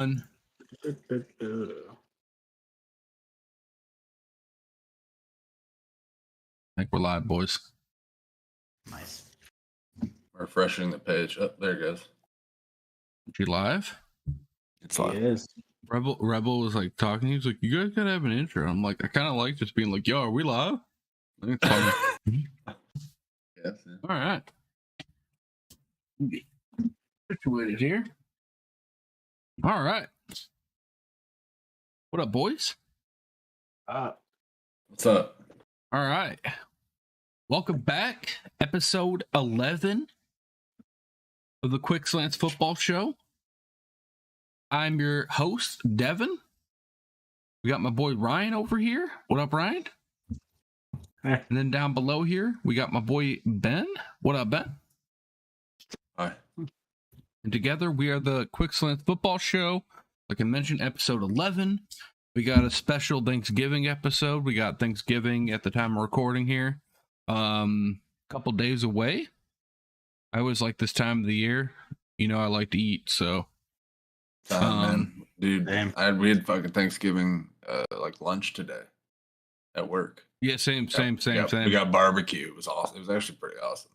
I think we're live, boys. Nice. Refreshing the page. Oh, there it goes. You live? It's live. Rebel was like talking. He was like, "You guys gotta have an intro." I'm like, I kind of like just being like, "Yo, are we live?" I think it's funny. Yes. All right. Situated here. All right. What up, boys? What's up? All right. Welcome back. Episode 11 of the Quick Slants Football Show. I'm your host, Devin. We got my boy Ryan over here. What up, Ryan? Hey. And then down below here, we got my boy Ben. What up, Ben? Hi. And together, we are the Quick Slants Football Show. Like I mentioned, episode 11. We got a special Thanksgiving episode. We got Thanksgiving at the time of recording here. Couple days away. I always like this time of the year. You know, I like to eat, so. Man. Dude, Damn. we had fucking Thanksgiving like lunch today at work. Yeah, same. We got barbecue. It was awesome. It was actually pretty awesome.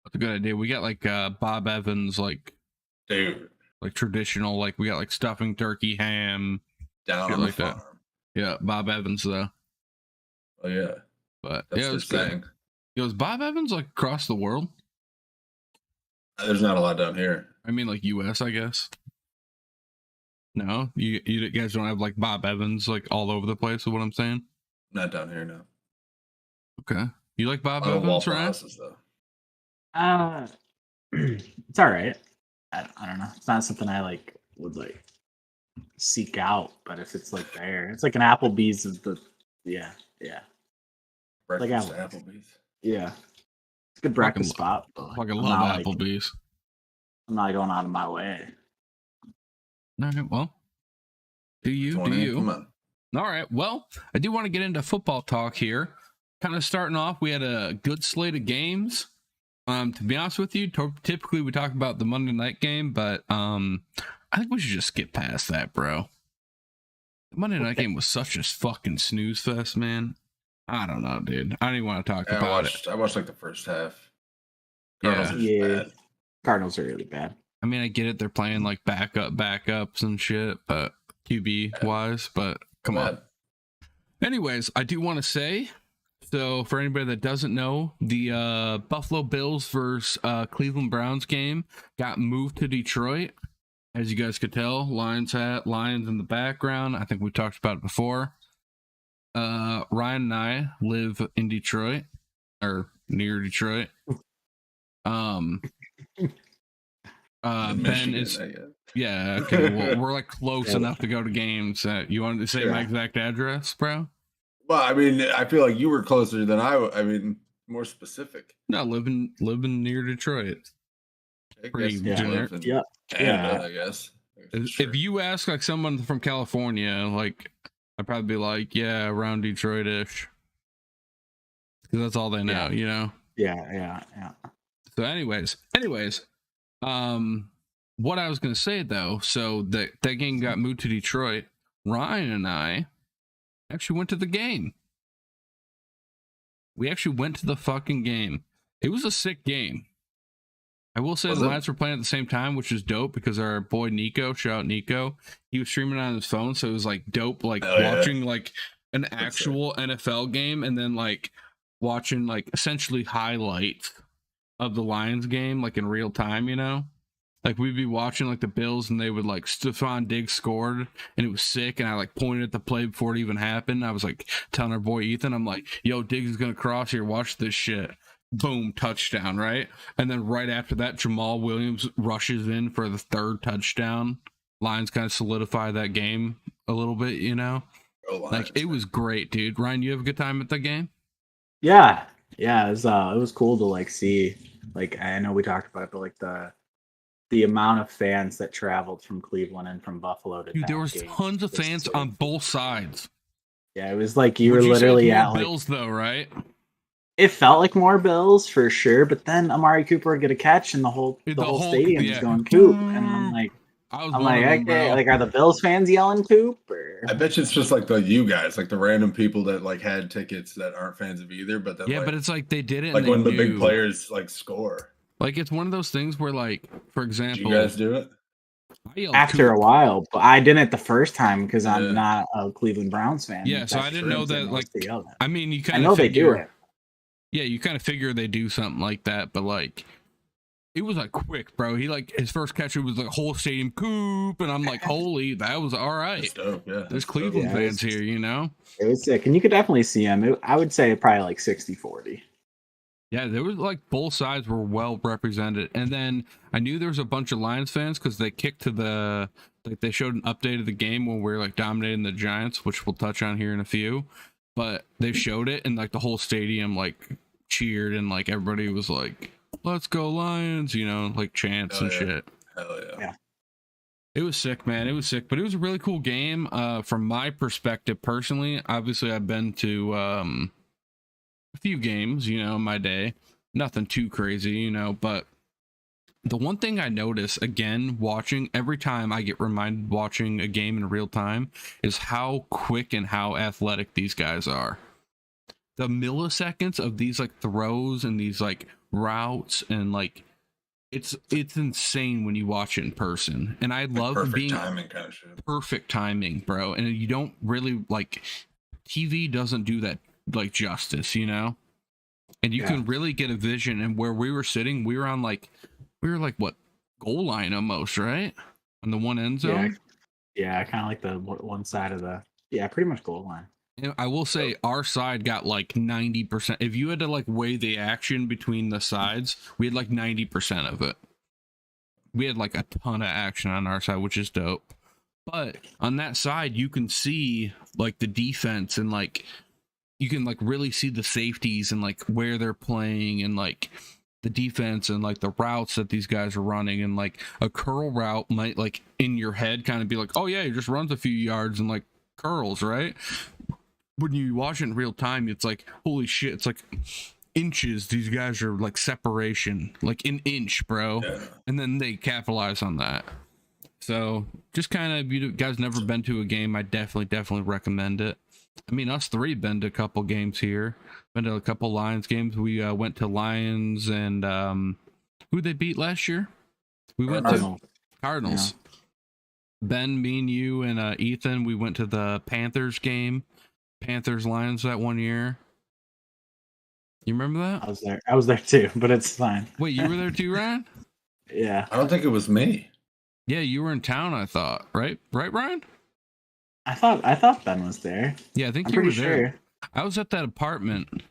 That's a good idea. We got like Bob Evans, like, Dude, like traditional, like we got like stuffing, turkey, ham, down shit on the like that. farm. Yeah, Bob Evans though. Oh yeah. But That's yeah, it the was good. thing. Yo, is Bob Evans like across the world? There's not a lot down here. I mean, like US, I guess. No, you guys don't have like Bob Evans like all over the place. Is what I'm saying? Not down here, no. Okay, you like Bob A lot of Evans, Waffle right? Houses, though. It's all right. I don't know. It's not something I like would like seek out, but if it's like there, it's like an Applebee's of the yeah. Breakfast Like at Applebee's. Yeah. It's a good breakfast spot. But like, Fucking I'm love not, like, Applebee's. I'm not going out of my way. All right, well, do you? 20, come on. All right, well, I do want to get into football talk here. Kind of starting off, we had a good slate of games. To be honest with you, typically we talk about the Monday night game, but I think we should just skip past that, bro. The Monday night game was such a fucking snooze fest, man. I don't know, dude. I don't even want to talk about it. I watched like the first half. Yeah. Cardinals are just Yeah. bad. Cardinals are really bad. I mean, I get it. They're playing like backups and shit, but QB wise, but come on. Anyways, I do want to say, so for anybody that doesn't know, the Buffalo Bills versus Cleveland Browns game got moved to Detroit. As you guys could tell, Lions in the background. I think we talked about it before. Ryan and I live in Detroit, or near Detroit. Ben is, yeah, okay. Well, we're like close enough to go to games. You wanted to say my exact address, bro? Well, I mean, I feel like you were closer than I mean, more specific. No, living near Detroit. Pretty generic. Canada, I guess. If you ask like someone from California, like I'd probably be like, yeah, around Detroit-ish, because that's all they know, you know. Yeah. So, anyways, what I was gonna say though, so that game got moved to Detroit. Ryan and I actually went to the game. We actually went to the fucking game. It was a sick game. I will say the Lions were playing at the same time, which is dope because our boy Nico, shout out Nico, he was streaming on his phone, so it was like dope, like watching like an actual NFL game and then like watching like essentially highlights of the Lions game like in real time, you know? Like we'd be watching like the Bills and they would like Stephon Diggs scored and it was sick and I like pointed at the play before it even happened. I was like telling our boy Ethan, I'm like, yo, Diggs is gonna cross here, watch this shit. Boom, touchdown, right? And then right after that, Jamal Williams rushes in for the third touchdown. Lions kind of solidify that game a little bit, you know? Like it was great, dude. Ryan, you have a good time at the game? Yeah, it was cool to like see, like I know we talked about it, but like the amount of fans that traveled from Cleveland and from Buffalo to dude, there was tons of fans on both sides. Yeah, it was like you were literally at like Bills though, right? It felt like more Bills for sure, but then Amari Cooper would get a catch and the whole stadium is going coop, and I'm like, I was I'm one like, of them, okay, bro. like, are the Bills fans yelling Coop? Or I bet you it's just like you guys, like the random people that like had tickets that aren't fans of either, but then Yeah, like but it's like they did it like and they when the big knew. players like score. Like it's one of those things where, like, for Did example, you guys do it? I yelled after a Coop. while, but I didn't the first time because I'm Yeah. not a Cleveland Browns fan. Yeah, so I That's didn't the know first thing that. was Like, to yell at. I mean, you I kind know of they do figure. it. Yeah, you kind of figure they do something like that, but like. It was like quick, bro. He like his first catch, it was like whole stadium Coop, and I'm like, holy, that was all right. That's dope. Yeah, There's that's Cleveland dope. Yeah, fans here, you know? It was sick, and you could definitely see him. I would say probably like 60-40. Yeah, there was like both sides were well represented. And then I knew there was a bunch of Lions fans because they kicked to the, like they showed an update of the game when we were like dominating the Giants, which we'll touch on here in a few. But they showed it and like the whole stadium like cheered and like everybody was like, let's go Lions, you know, like chants and shit. Hell yeah. It was sick, man. It was sick, but it was a really cool game. From my perspective, personally, obviously, I've been to a few games, you know, in my day. Nothing too crazy, you know. But the one thing I notice again, watching every time I get reminded watching a game in real time, is how quick and how athletic these guys are. The milliseconds of these like throws and these like routes and like. It's insane when you watch it in person, and I love perfect being timing kind of shit. Perfect timing, bro. And you don't really like TV doesn't do that like justice, you know. And you can really get a vision. And where we were sitting, we were like what, goal line almost, right, on the one end zone. Yeah, kind of like the one side of the pretty much goal line. And I will say our side got like 90%. If you had to like weigh the action between the sides, we had like 90% of it. We had like a ton of action on our side, which is dope. But on that side, you can see like the defense and like you can like really see the safeties and like where they're playing and like the defense and like the routes that these guys are running. And like a curl route might like in your head kind of be like, oh yeah, he just runs a few yards and like curls, right? When you watch it in real time, it's like, holy shit, it's like inches. These guys are like separation, like an inch, bro. Yeah. And then they capitalize on that. So just kind of, you guys never been to a game, I definitely recommend it. I mean, us three been to a couple games here. Been to a couple Lions games. We went to Lions and who they beat last year? We went to Cardinals. Yeah. Ben, me and you and Ethan, we went to the Panthers game. Panthers Lions that one year. You remember that? I was there too, but it's fine. Wait, you were there too, Ryan? Yeah. I don't think it was me. Yeah, you were in town, I thought. Right, Ryan? I thought Ben was there. Yeah, I think you were there. Sure. I was at that apartment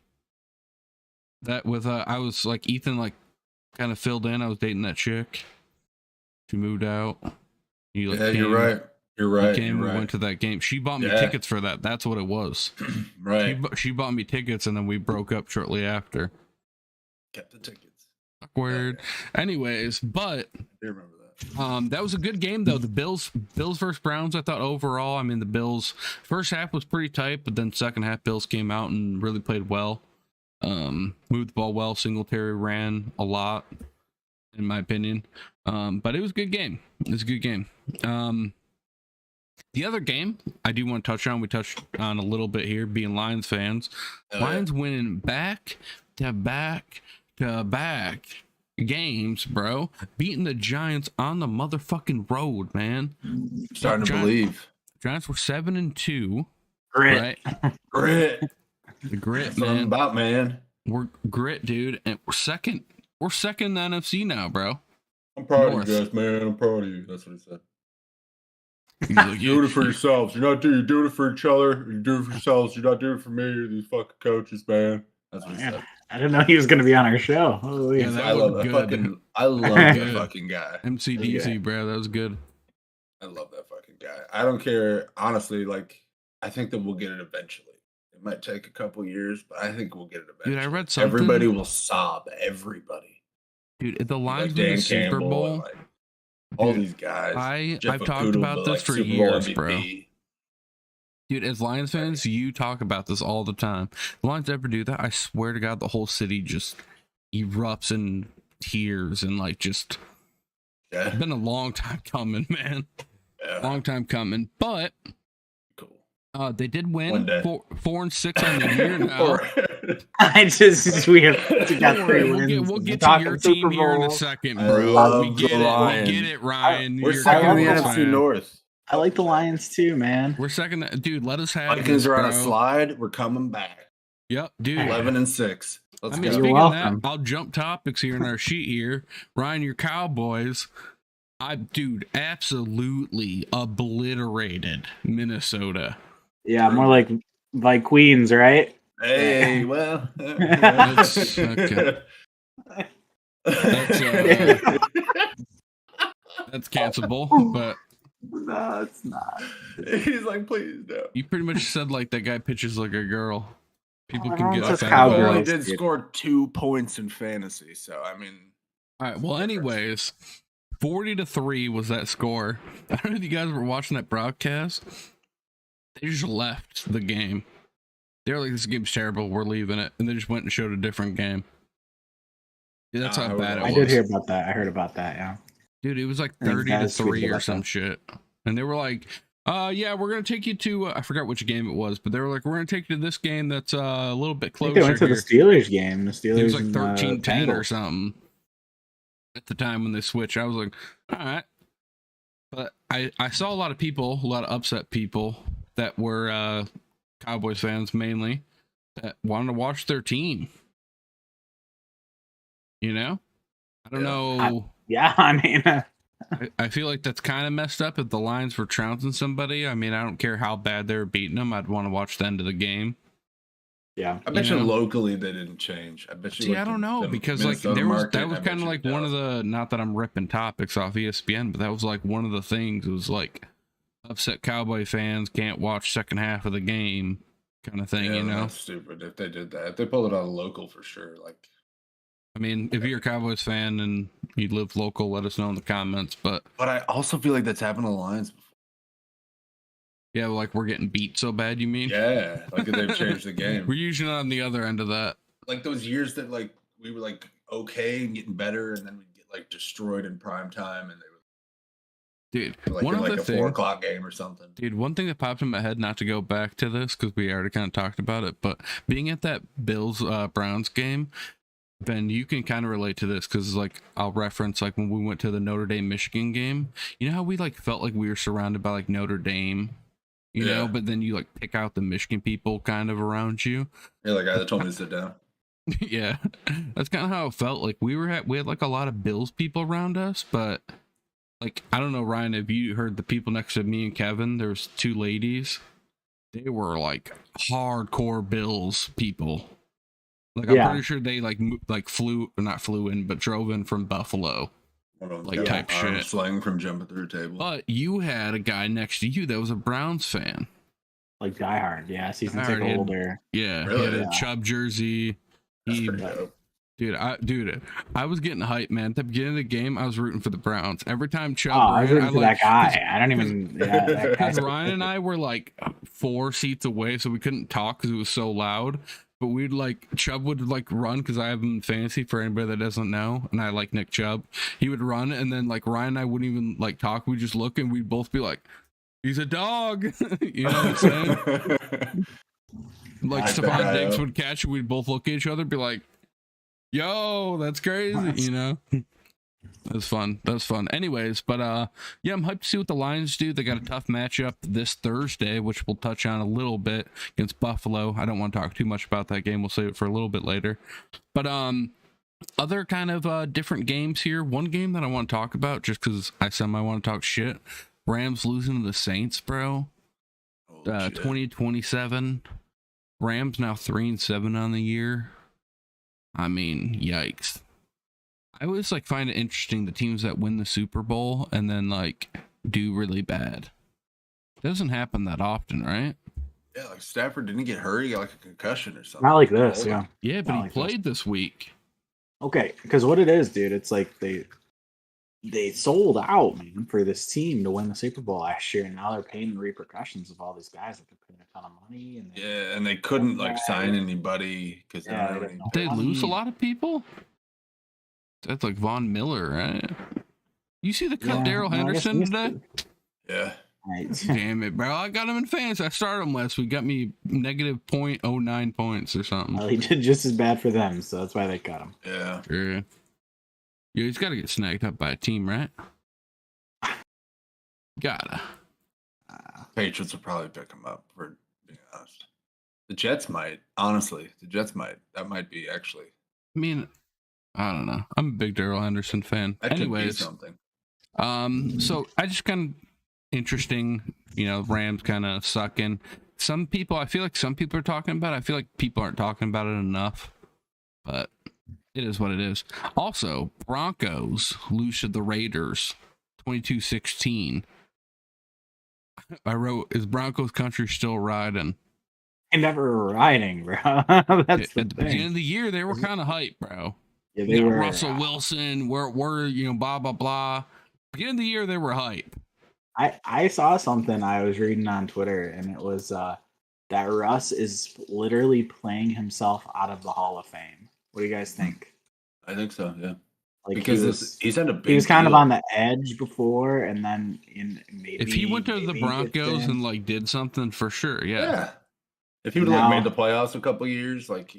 that with I was like Ethan like kind of filled in. I was dating that chick. She moved out. You, like, yeah, you're right. You're right. We went to that game. She bought me tickets for that. That's what it was. Right. She bought me tickets, and then we broke up shortly after. Kept the tickets. Awkward. Okay. Anyways, but I remember that. That was a good game though. The Bills versus Browns. I thought overall, I mean, the Bills first half was pretty tight, but then second half Bills came out and really played well. Moved the ball well. Singletary ran a lot, in my opinion. But it was a good game. It was a good game. The other game I do want to touch on, we touched on a little bit here, being Lions fans. Lions winning back to back games, bro. Beating the Giants on the motherfucking road, man. Starting to believe. Giants were 7-2. Grit. Right? Grit. The grit, That's man. What I'm about, man. We're grit, dude. And we're second. We're second in the NFC now, bro. I'm proud of you guys, man. I'm proud of you. That's what he said. Like, you're doing it for yourselves. You're doing it for each other. You're doing it for yourselves. You're not doing it for me or these fucking coaches, man. That's what he said. I didn't know he was going to be on our show. Holy yeah, I love that fucking guy. MCDC, bro. That was good. I love that fucking guy. I don't care. Honestly, like, I think that we'll get it eventually. It might take a couple years, but I think we'll get it eventually. Dude, I read something. Everybody will sob. Everybody. Dude, if the Lions win the Super Bowl, all these guys. I've talked about this for years, bro. Dude, as Lions fans, you talk about this all the time. If the Lions ever do that, I swear to God, the whole city just erupts in tears and like just Yeah. It's been a long time coming, man. Yeah. Long time coming. But they did win 4-6 on the year now. We got 3 wins. We'll get to your team here in a second, bro. We get it, Ryan. We're second in the NFC North. I like the Lions too, man. We're second, dude. Let us have Vikings are on a slide. We're coming back. Yep, dude. 11-6. Let's go. Speaking of that, I'll jump topics here in our sheet here. Ryan, your Cowboys, dude, absolutely obliterated Minnesota. Yeah, more like Queens, right? Hey, well, that's okay. That's cancelable, but no, it's not. He's like, please no. You pretty much said like that guy pitches like a girl. People can get offended. He only did score 2 points in fantasy, so I mean. All right. Well, anyways, 40-3 was that score. I don't know if you guys were watching that broadcast. They just left the game. They were like, "This game's terrible. We're leaving it," and they just went and showed a different game. Dude, that's how bad it was. I did hear about that. I heard about that. Yeah. Dude, it was like 30-3 or some shit, and they were like, yeah, we're gonna take you to I forgot which game it was, but they were like, we're gonna take you to this game that's a little bit closer. They went to the Steelers game. The Steelers. It was like 13-10 or something at the time when they switched. I was like, all right, but I saw a lot of upset people that were Cowboys fans mainly that wanted to watch their team. You know, I don't know. I mean. I feel like that's kind of messed up if the Lions were trouncing somebody. I mean, I don't care how bad they were beating them. I'd want to watch the end of the game. Yeah. I bet you locally they didn't change. I bet you. See, I don't know because like that was kind of like one of the, not that I'm ripping topics off ESPN, but that was like one of the things. It was like upset Cowboy fans can't watch second half of the game kind of thing, you know? That's stupid if they did that. If they pulled it out of local for sure. Like, I mean, if you're a Cowboys fan and you live local, let us know in the comments. But I also feel like that's happened to the Lions before. Yeah, like we're getting beat so bad, you mean? Yeah, like they've changed the game. We're usually on the other end of that. Like those years that like we were like okay and getting better, and then we'd get like destroyed in prime time, and they would. Dude, like, one other a thing, 4:00 game or something. Dude, one thing that popped in my head, not to go back to this because we already kind of talked about it, but being at that Bills Browns game, Ben, you can kind of relate to this because like I'll reference like when we went to the Notre Dame Michigan game. You know how we like felt like we were surrounded by like Notre Dame, you know, but then you like pick out the Michigan people kind of around you. Yeah, the guy that told me to sit down. Yeah, that's kind of how it felt. Like we had like a lot of Bills people around us, but like I don't know, Ryan, have you heard the people next to me and Kevin? There's two ladies. They were like hardcore Bills people. Like I'm pretty sure they like flew in, but drove in from Buffalo. Like type shit. Slang from jumping through a table. But you had a guy next to you that was a Browns fan. Like diehard, yeah. Season ticket holder. Yeah, really? He had a Chubb jersey. Dude, I was getting hyped, man. At the beginning of the game, I was rooting for the Browns. Every time Chubb ran, I was rooting for that guy. I don't even. Because Ryan and I were like 4 seats away, so we couldn't talk because it was so loud. But we'd like Chubb would like run because I have him in fantasy for anybody that doesn't know, and I like Nick Chubb. He would run, and then like Ryan and I wouldn't even like talk. We'd just look, and we'd both be like, "He's a dog," you know what I'm saying? Like Stephon Diggs would catch, we'd both look at each other, and be like, "Yo, that's crazy," you know. That's fun. That's fun. Anyways, but yeah, I'm hyped to see what the Lions do. They got a tough matchup this Thursday, which we'll touch on a little bit against Buffalo. I don't want to talk too much about that game. We'll save it for a little bit later. But other kind of different games here. One game that I want to talk about, just because I want to talk shit. Rams losing to the Saints, bro. 2027. Rams now 3-7 on the year. I mean, yikes. I always like find it interesting the teams that win the Super Bowl and then like do really bad. It doesn't happen that often, right? Yeah, like Stafford didn't get hurt, he got like a concussion or something. Not like this, yeah. Yeah, but he played this week. Okay, because what it is, dude, it's like they sold out, man, for this team to win the Super Bowl last year, and now they're paying the repercussions of all these guys that they're paying a ton of money. And and they couldn't like sign anybody because they lose a lot of people. That's like Von Miller, right? You see the cut Daryl Henderson today? Yeah. Right. Damn it, bro. I got him in fantasy. I started him last week. Got me negative 0.09 points or something. Well, he did just as bad for them, so that's why they cut him. Yeah. Sure. Yeah, he's got to get snagged up by a team, right? Gotta. Patriots will probably pick him up, for being honest. The Jets might. Honestly, the Jets might. That might be actually. I mean, I don't know. I'm a big Daryl Henderson fan. That Anyways, could be something. so I just kind of interesting, Rams kind of sucking. Some people, I feel like some people are talking about it. I feel like people aren't talking about it enough, but it is what it is. Also, Broncos lose to the Raiders 22-16. I wrote, is Broncos country still riding? They never were riding, bro. That's At the beginning of the year, they were kind of hype, bro. Yeah, they were. Russell Wilson, we're blah, blah, blah. Beginning of the year, they were hype. I saw something I was reading on Twitter, and it was that Russ is literally playing himself out of the Hall of Fame. What do you guys think? I think so, yeah. Like because he's had a big he was kind of deal. on the edge before, and then maybe if he went to the Broncos and like did something for sure, yeah. If he would have made the playoffs a couple of years, like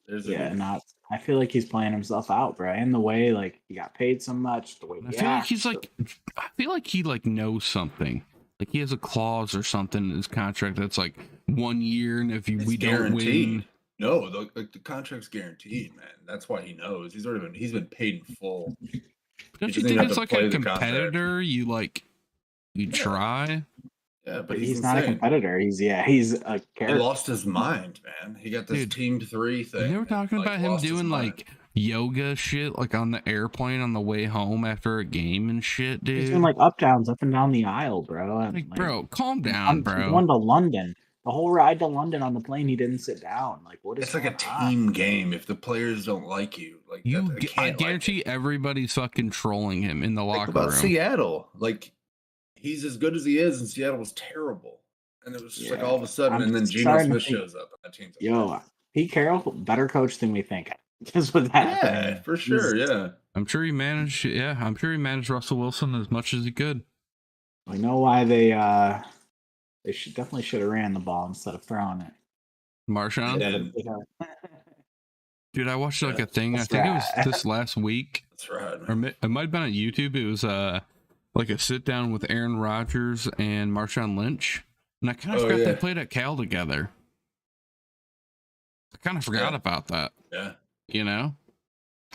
not. I feel like he's playing himself out, bro. And the way like he got paid so much, the way I feel like he like knows something. Like he has a clause or something in his contract that's like 1 year, and if we don't win. No, the contract's guaranteed, man. That's why he knows. He's been paid in full. Don't you think it's like a competitor? You try. Yeah, but he's not a competitor. He's a character. He lost his mind, man. He got this Team 3 thing. They were talking about him doing like yoga shit, like on the airplane on the way home after a game and shit, dude. He's doing like up and down the aisle, bro. And, bro, calm down, bro. Going to London. The whole ride to London on the plane, he didn't sit down. Like, what is? It's like a team game. If the players don't like you, like I guarantee everybody's fucking trolling him in the locker room. Seattle, like he's as good as he is, and Seattle was terrible. And it was just like all of a sudden, and then Geno Smith shows up, and that team's like, Pete Carroll, better coach than we think. Just with that, yeah, for sure, yeah. I'm sure he managed. Yeah, I'm sure he managed Russell Wilson as much as he could. We know why they definitely should have ran the ball instead of throwing it. Marshawn? Dude, I watched like a thing. I think it was this last week. That's right. Man. Or it might have been on YouTube. It was like a sit down with Aaron Rodgers and Marshawn Lynch. And I kind of forgot they played at Cal together. I kind of forgot about that. Yeah. And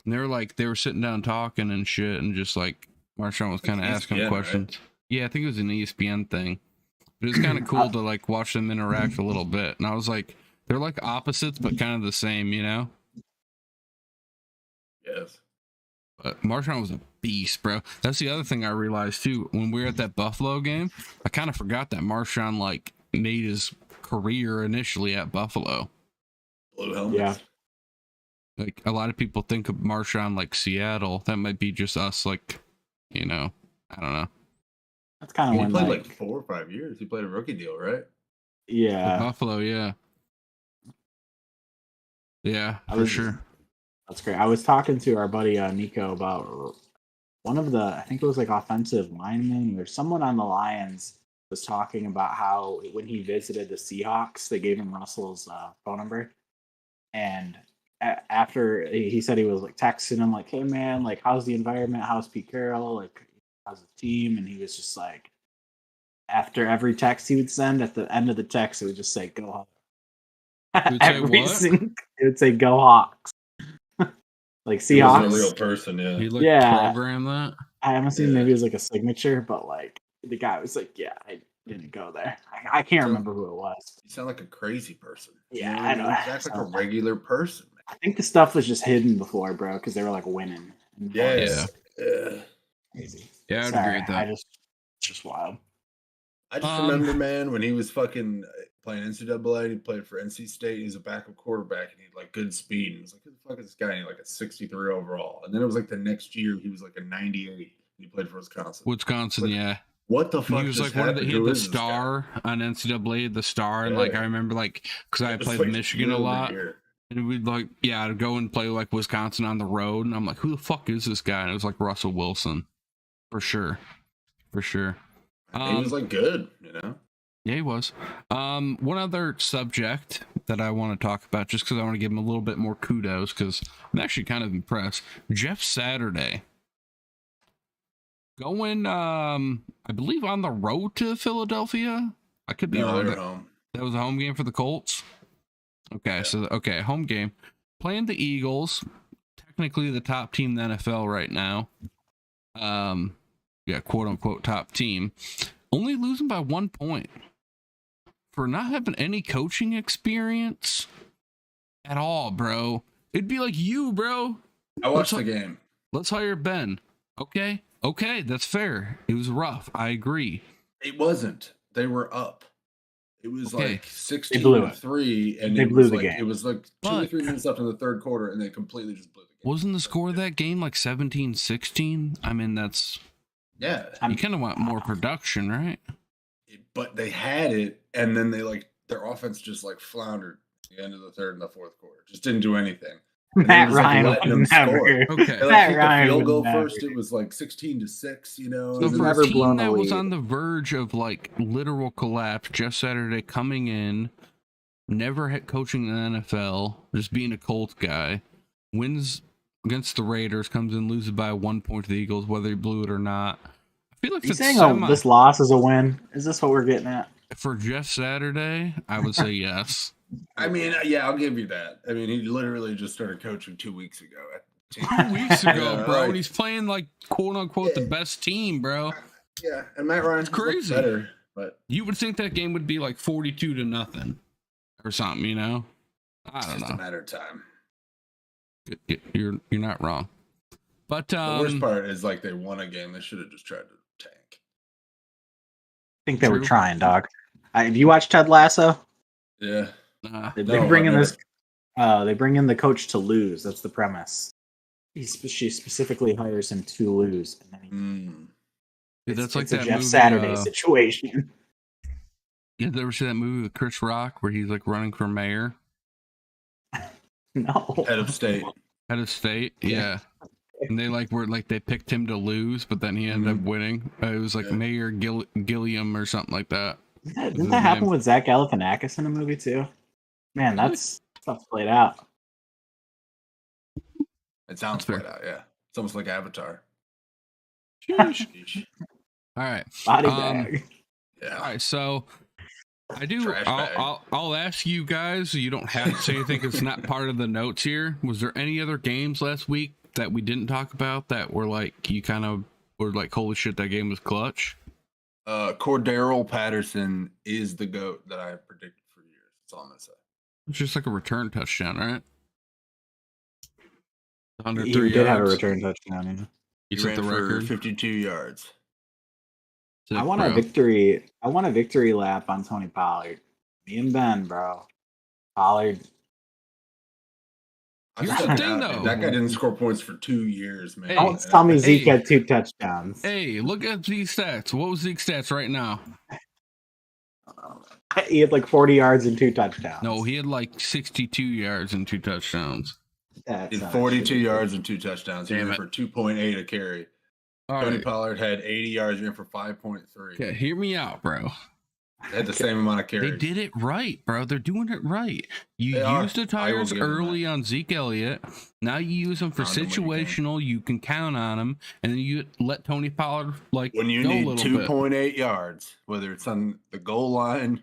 they were sitting down talking and shit, and just like Marshawn was kind of asking him questions. Right? Yeah, I think it was an ESPN thing. But it's kind of cool to like watch them interact a little bit. And I was like, they're like opposites, but kind of the same, Yes. But Marshawn was a beast, bro. That's the other thing I realized too. When we were at that Buffalo game, I kind of forgot that Marshawn like made his career initially at Buffalo. Blue helmets. Yeah. Like a lot of people think of Marshawn like Seattle. That might be just us, like, I don't know. That's kind of he played like 4 or 5 years. He played a rookie deal, right? Yeah. Buffalo, yeah. Yeah, for sure. That's great. I was talking to our buddy Nico about one of I think it was like offensive linemen or someone on the Lions was talking about how when he visited the Seahawks, they gave him Russell's phone number. And after he said he was like texting him like, hey man, like how's the environment? How's Pete Carroll? Like how's the team? And he was just like, after every text he would send, at the end of the text, it would just say, go Hawks. It would say, go Hawks. Like Seahawks. He was a real person, yeah. He program that. I haven't seen maybe it was like a signature, but like the guy was like, yeah, I didn't go there. I can't remember who it was. You sound like a crazy person. Yeah, I know. You act like a regular person. Man. I think the stuff was just hidden before, bro, because they were like winning. Yeah. Crazy. Yeah, I'd agree with that. It's just wild. I just remember, man, when he was fucking playing NCAA, he played for NC State. He was a backup quarterback, and he had like good speed. And he was like, who the fuck is this guy? And he had like a 63 overall. And then it was like the next year, he was like a 98. And he played for Wisconsin. Yeah. What the fuck? He was like he had the star on NCAA, the star, and like I remember like because I played Michigan a lot, and we'd like I'd go and play like Wisconsin on the road, and I'm like, who the fuck is this guy? And it was like Russell Wilson. For sure. He was like good, Yeah, he was. One other subject that I want to talk about, just because I want to give him a little bit more kudos, because I'm actually kind of impressed. Jeff Saturday going, I believe, on the road to Philadelphia. I could be wrong. That was a home game for the Colts. Okay, yeah. Home game, playing the Eagles, technically the top team in the NFL right now. Yeah, quote unquote top team. Only losing by 1 point. For not having any coaching experience at all, bro. It'd be like you, bro. I watched the game. Let's hire Ben. Okay, that's fair. It was rough. I agree. It wasn't. They were up. It was like 16-3, and they blew the game. It was like 2 or 3 minutes left in the third quarter, and they completely just blew the game. Wasn't the score of that game like 17-16? I mean, that's... Yeah. You kind of want more production, right? But they had it, and then their offense just floundered at the end of the third and the fourth quarter. Just didn't do anything. Matt Ryan would never. Okay. Matt Ryan field goal never. First, it was 16-6, So for a team that was on the verge of literal collapse, Jeff Saturday coming in, never had coaching in the NFL, just being a Colts guy, wins against the Raiders, comes in, loses by 1 point to the Eagles, whether he blew it or not. I feel like Are you saying this loss is a win? Is this what we're getting at? For Jeff Saturday, I would say yes. I mean, yeah, I'll give you that. I mean, he literally just started coaching 2 weeks ago. 2 weeks ago, bro. And he's playing quote unquote the best team, bro. Yeah, and Matt Ryan's crazy. Better, but you would think that game would be 42-0 or something, I don't know. It's just a matter of time. You're not wrong. But the worst part is they won a game. They should have just tried to tank. I think they were trying, dog. Have you watched Ted Lasso? Yeah. They bring in this. They bring in the coach to lose. That's the premise. She specifically hires him to lose, and then that's it's that a Jeff movie, Saturday situation. You ever see that movie with Chris Rock where he's running for mayor? No. Head of state. Yeah. And they they picked him to lose, but then he ended up winning. It was Mayor Gilliam or something like that. Didn't that happen with Zach Galifianakis in a movie too? Man, that's stuff played out. It sounds played out, yeah. It's almost like Avatar. All right. Body bag. Yeah. All right, so I'll ask you guys. You don't have to say anything. It's not part of the notes here. Was there any other games last week that we didn't talk about that were you kind of were holy shit, that game was clutch? Cordero Patterson is the GOAT that I have predicted for years. That's all I'm gonna say. It's just a return touchdown, right? He did have a return touchdown. Yeah. He set the record, 52 yards. I want a victory. I want a victory lap on Tony Pollard. Me and Ben, bro. Pollard. Here's the thing, though. That guy didn't score points for 2 years, man. Don't tell me Zeke had 2 touchdowns. Hey, look at Zeke's stats. What was Zeke's stats right now? He had 40 yards and 2 touchdowns. No, he had 62 yards and 2 touchdowns. He had 42 yards and 2 touchdowns. He ran for 2.8 a carry. Tony Pollard had 80 yards, ran for 5.3. Okay, hear me out, bro. They had the same amount of carries. They did it right, bro. They're doing it right. You used the tires early on Zeke Elliott. Now you use them for situational. You can count on them, and then you let Tony Pollard when you need 2.8 yards, whether it's on the goal line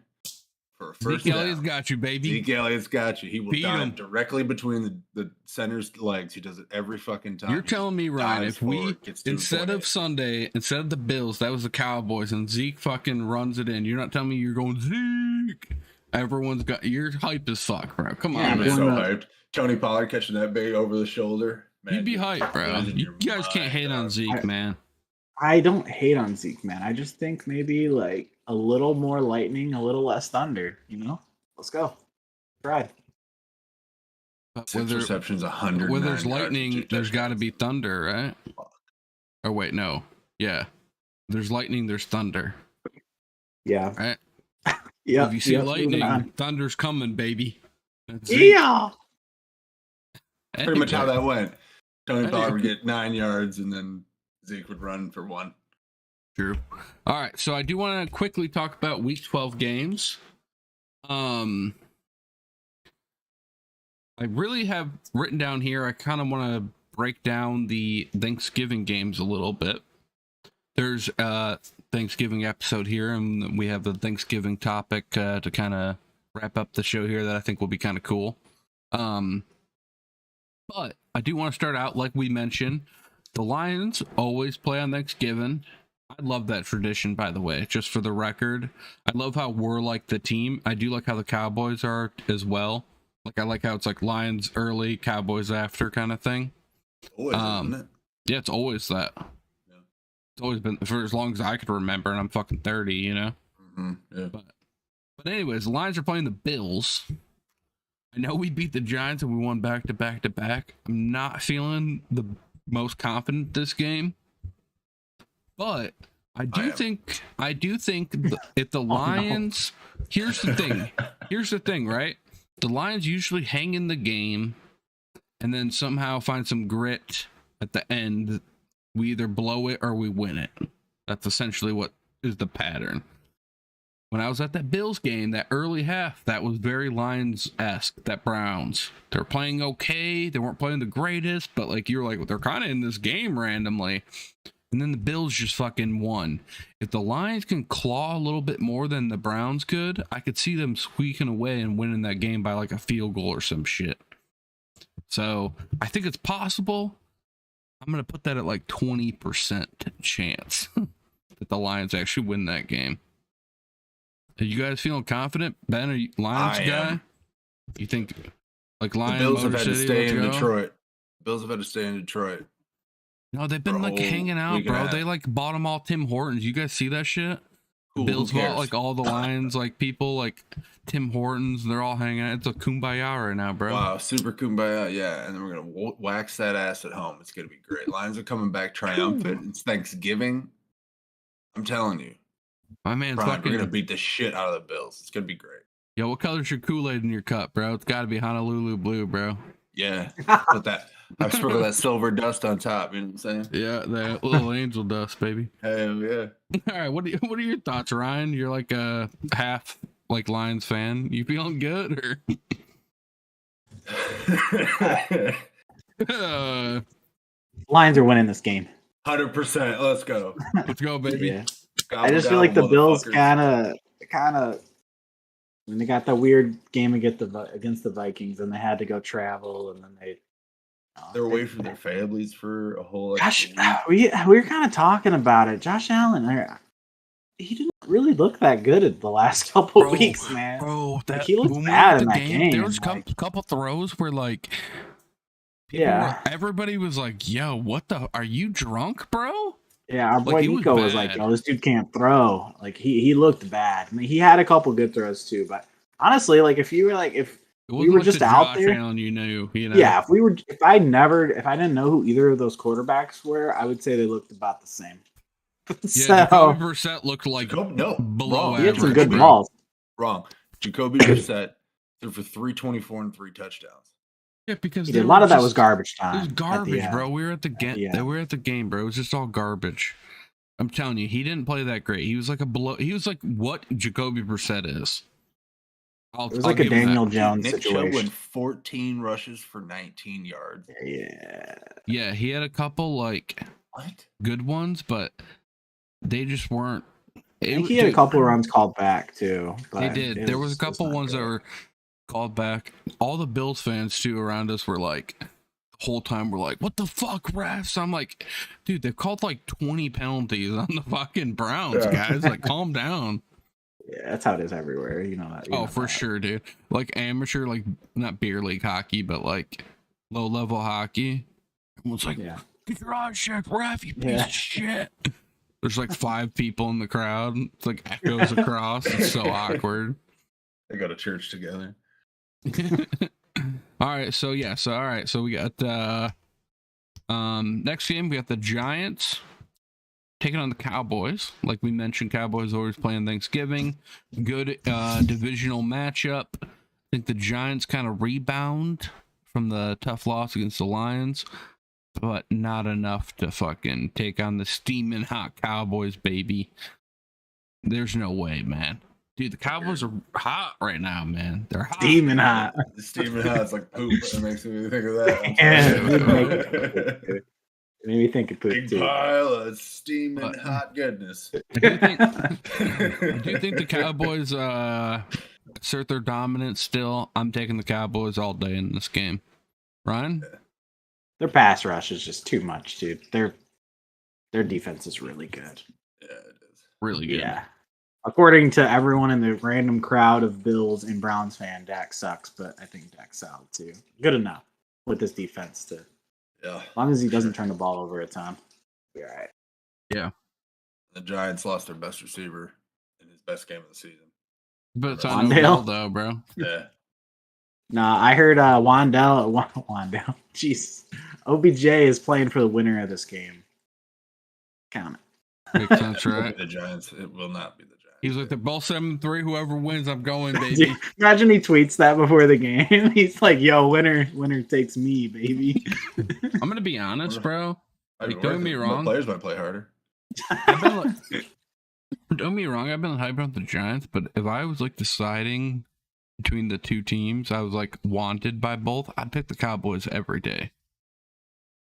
for a first Zeke Elliott's got you, baby. Zeke Elliott's got you. He will dive directly between the center's legs. He does it every fucking time. You're telling me, Ryan, if we instead of the Bills, that was the Cowboys, and Zeke fucking runs it in. You're not telling me you're going Zeke. Everyone's got your hype as fuck, bro. Come on, man. I'm so hyped. Tony Pollard catching that big over the shoulder. Man, you'd be hyped, bro. You guys can't hate on Zeke, man. I don't hate on Zeke, man. I just think maybe a little more lightning, a little less thunder. Let's go. Try. 6 receptions, 100. Where there's lightning, there's got to be thunder, right? Oh wait, no. Yeah, there's lightning, there's thunder. Yeah. Right. Yeah. If you see lightning, thunder's coming, baby. Yeah. Pretty much how that went. Tony Pollard would get 9 yards, and then Zeke would run for 1. true. All right, so I do want to quickly talk about Week 12 games. I really have written down here. I kind of want to break down the Thanksgiving games a little bit. There's a Thanksgiving episode here, and we have the Thanksgiving topic to kind of wrap up the show here that I think will be kind of cool. But I do want to start out like we mentioned. The Lions always play on Thanksgiving. I love that tradition, by the way, just for the record. I love how we're like the team. I do like how the Cowboys are as well. Like, I like how it's like Lions early, Cowboys after kind of thing. Always, isn't it? Yeah, it's always that. Yeah. It's always been for as long as I could remember, and I'm fucking 30, you know? Mm-hmm. Yeah. But anyways, the Lions are playing the Bills. I know we beat the Giants and we won back to back to back. I'm not feeling the most confident this game. But I do think if the Lions, here's the thing, right? The Lions usually hang in the game and then somehow find some grit at the end. We either blow it or we win it. That's essentially what is the pattern. When I was at that Bills game, that early half, that was very Lions-esque, that Browns. They're playing okay. They weren't playing the greatest, but like you're like, they're kind of in this game randomly. And then the Bills just fucking won. If the Lions can claw a little bit more than the Browns could, I could see them squeaking away and winning that game by like a field goal or some shit. So I think it's possible. I'm going to put that at like 20% chance that the Lions actually win that game. Are you guys feeling confident? Ben, are you Lions guy? You think like Lions? The Bills have had to stay in Detroit. Bills have had to stay in Detroit. No, they've been like hanging out, bro. They like bought them all Tim Hortons. You guys see that shit? Cool, Bills bought like all the Lions, like people like Tim Hortons. They're all hanging out. It's a kumbaya right now, bro. Wow, super kumbaya, yeah. And then we're gonna wax that ass at home. It's gonna be great. Lions are coming back triumphant. It's Thanksgiving. I'm telling you, my man's Brian, we're gonna beat the shit out of the Bills. It's gonna be great. Yo, what color's your Kool-Aid in your cup, bro? It's got to be Honolulu blue, bro. Yeah, put that. I sprinkle that silver dust on top. You know what I'm saying? Yeah, that little angel dust, baby. Hell yeah! All right, what are your thoughts, Ryan? You're like a half like Lions fan. You feeling good or? Lions are winning this game. 100%. Let's go. Let's go, baby. Yeah. I just feel like the Bills kind of when they got that weird game against the Vikings and they had to go travel and then they're away from their families for a whole we were kind of talking about it. Josh Allen, he didn't really look that good at the last couple weeks, man. Bro, he looked bad in that game. There was a couple throws where like everybody was like, yo, what the are you drunk, bro? Yeah, our boy Nico was like, "Yo, this dude can't throw." Like he looked bad. I mean, he had a couple good throws too, but honestly, like if you were like if we were just out there, Allen, you know. Yeah, if I didn't know who either of those quarterbacks were, I would say they looked about the same. Yeah, Jacoby Brissett looked like below wrong. He had some good balls. Wrong. Jacoby Brissett threw for 324 and 3 touchdowns. Yeah, because a lot of that was garbage time. It was garbage, bro. We were at the game. We were at the game, bro. It was just all garbage. I'm telling you, he didn't play that great. He was like He was like what Jacoby Brissett is. It was like a Daniel Jones situation. Nick Chubb went 14 rushes for 19 yards. Yeah, he had a couple like good ones, but they just weren't. I think he had a couple runs called back too. They did. There was a couple ones that were called back. All the Bills fans too around us were like, the whole time we're like, what the fuck, refs? I'm like, dude, they've called like 20 penalties on the fucking Browns, guys. Like, calm down. Yeah, that's how it is everywhere. You know that. For sure, dude. Like amateur, like not beer league hockey, but like low level hockey. Everyone's like, get your eyes checked, ref, you piece of shit. There's like 5 people in the crowd. It's like echoes across. It's so awkward. They go to church together. All right, so we got next game we got the Giants taking on the Cowboys. Like we mentioned, Cowboys always playing Thanksgiving. Good divisional matchup. I think the Giants kind of rebound from the tough loss against the Lions. but not enough to fucking take on the steaming hot Cowboys, baby. There's no way, man. Dude, the Cowboys are hot right now, man. They're hot. Steaming hot. Steaming hot. It's like poop. It makes me think of that. It made me think of poop Big too. pile of steaming hot goodness. I do think the Cowboys assert their dominance still. I'm taking the Cowboys all day in this game. Ryan? Their pass rush is just too much, dude. Their defense is really good. Yeah, it is. Really good. Yeah. According to everyone in the random crowd of Bills and Browns fan, Dak sucks, but I think Dak's solid too. Good enough with this defense to. Yeah. As long as he doesn't turn the ball over a ton, be all right. Yeah. The Giants lost their best receiver in his best game of the season. But it's on Wandale? Odell, though, bro. Yeah. Nah, I heard Wandale. Jeez. OBJ is playing for the winner of this game. Count it. Makes sense, right? The Giants. It will not be the Giants. He's like, they're both 7-3. Whoever wins, I'm going, baby. Dude, imagine he tweets that before the game. He's like, "Yo, winner takes me, baby." I'm gonna be honest, bro. I'd Like, don't get me wrong. Players might play harder. Don't get me wrong. I've been hyping up the Giants, but if I was like deciding between the two teams, I was like wanted by both. I'd pick the Cowboys every day.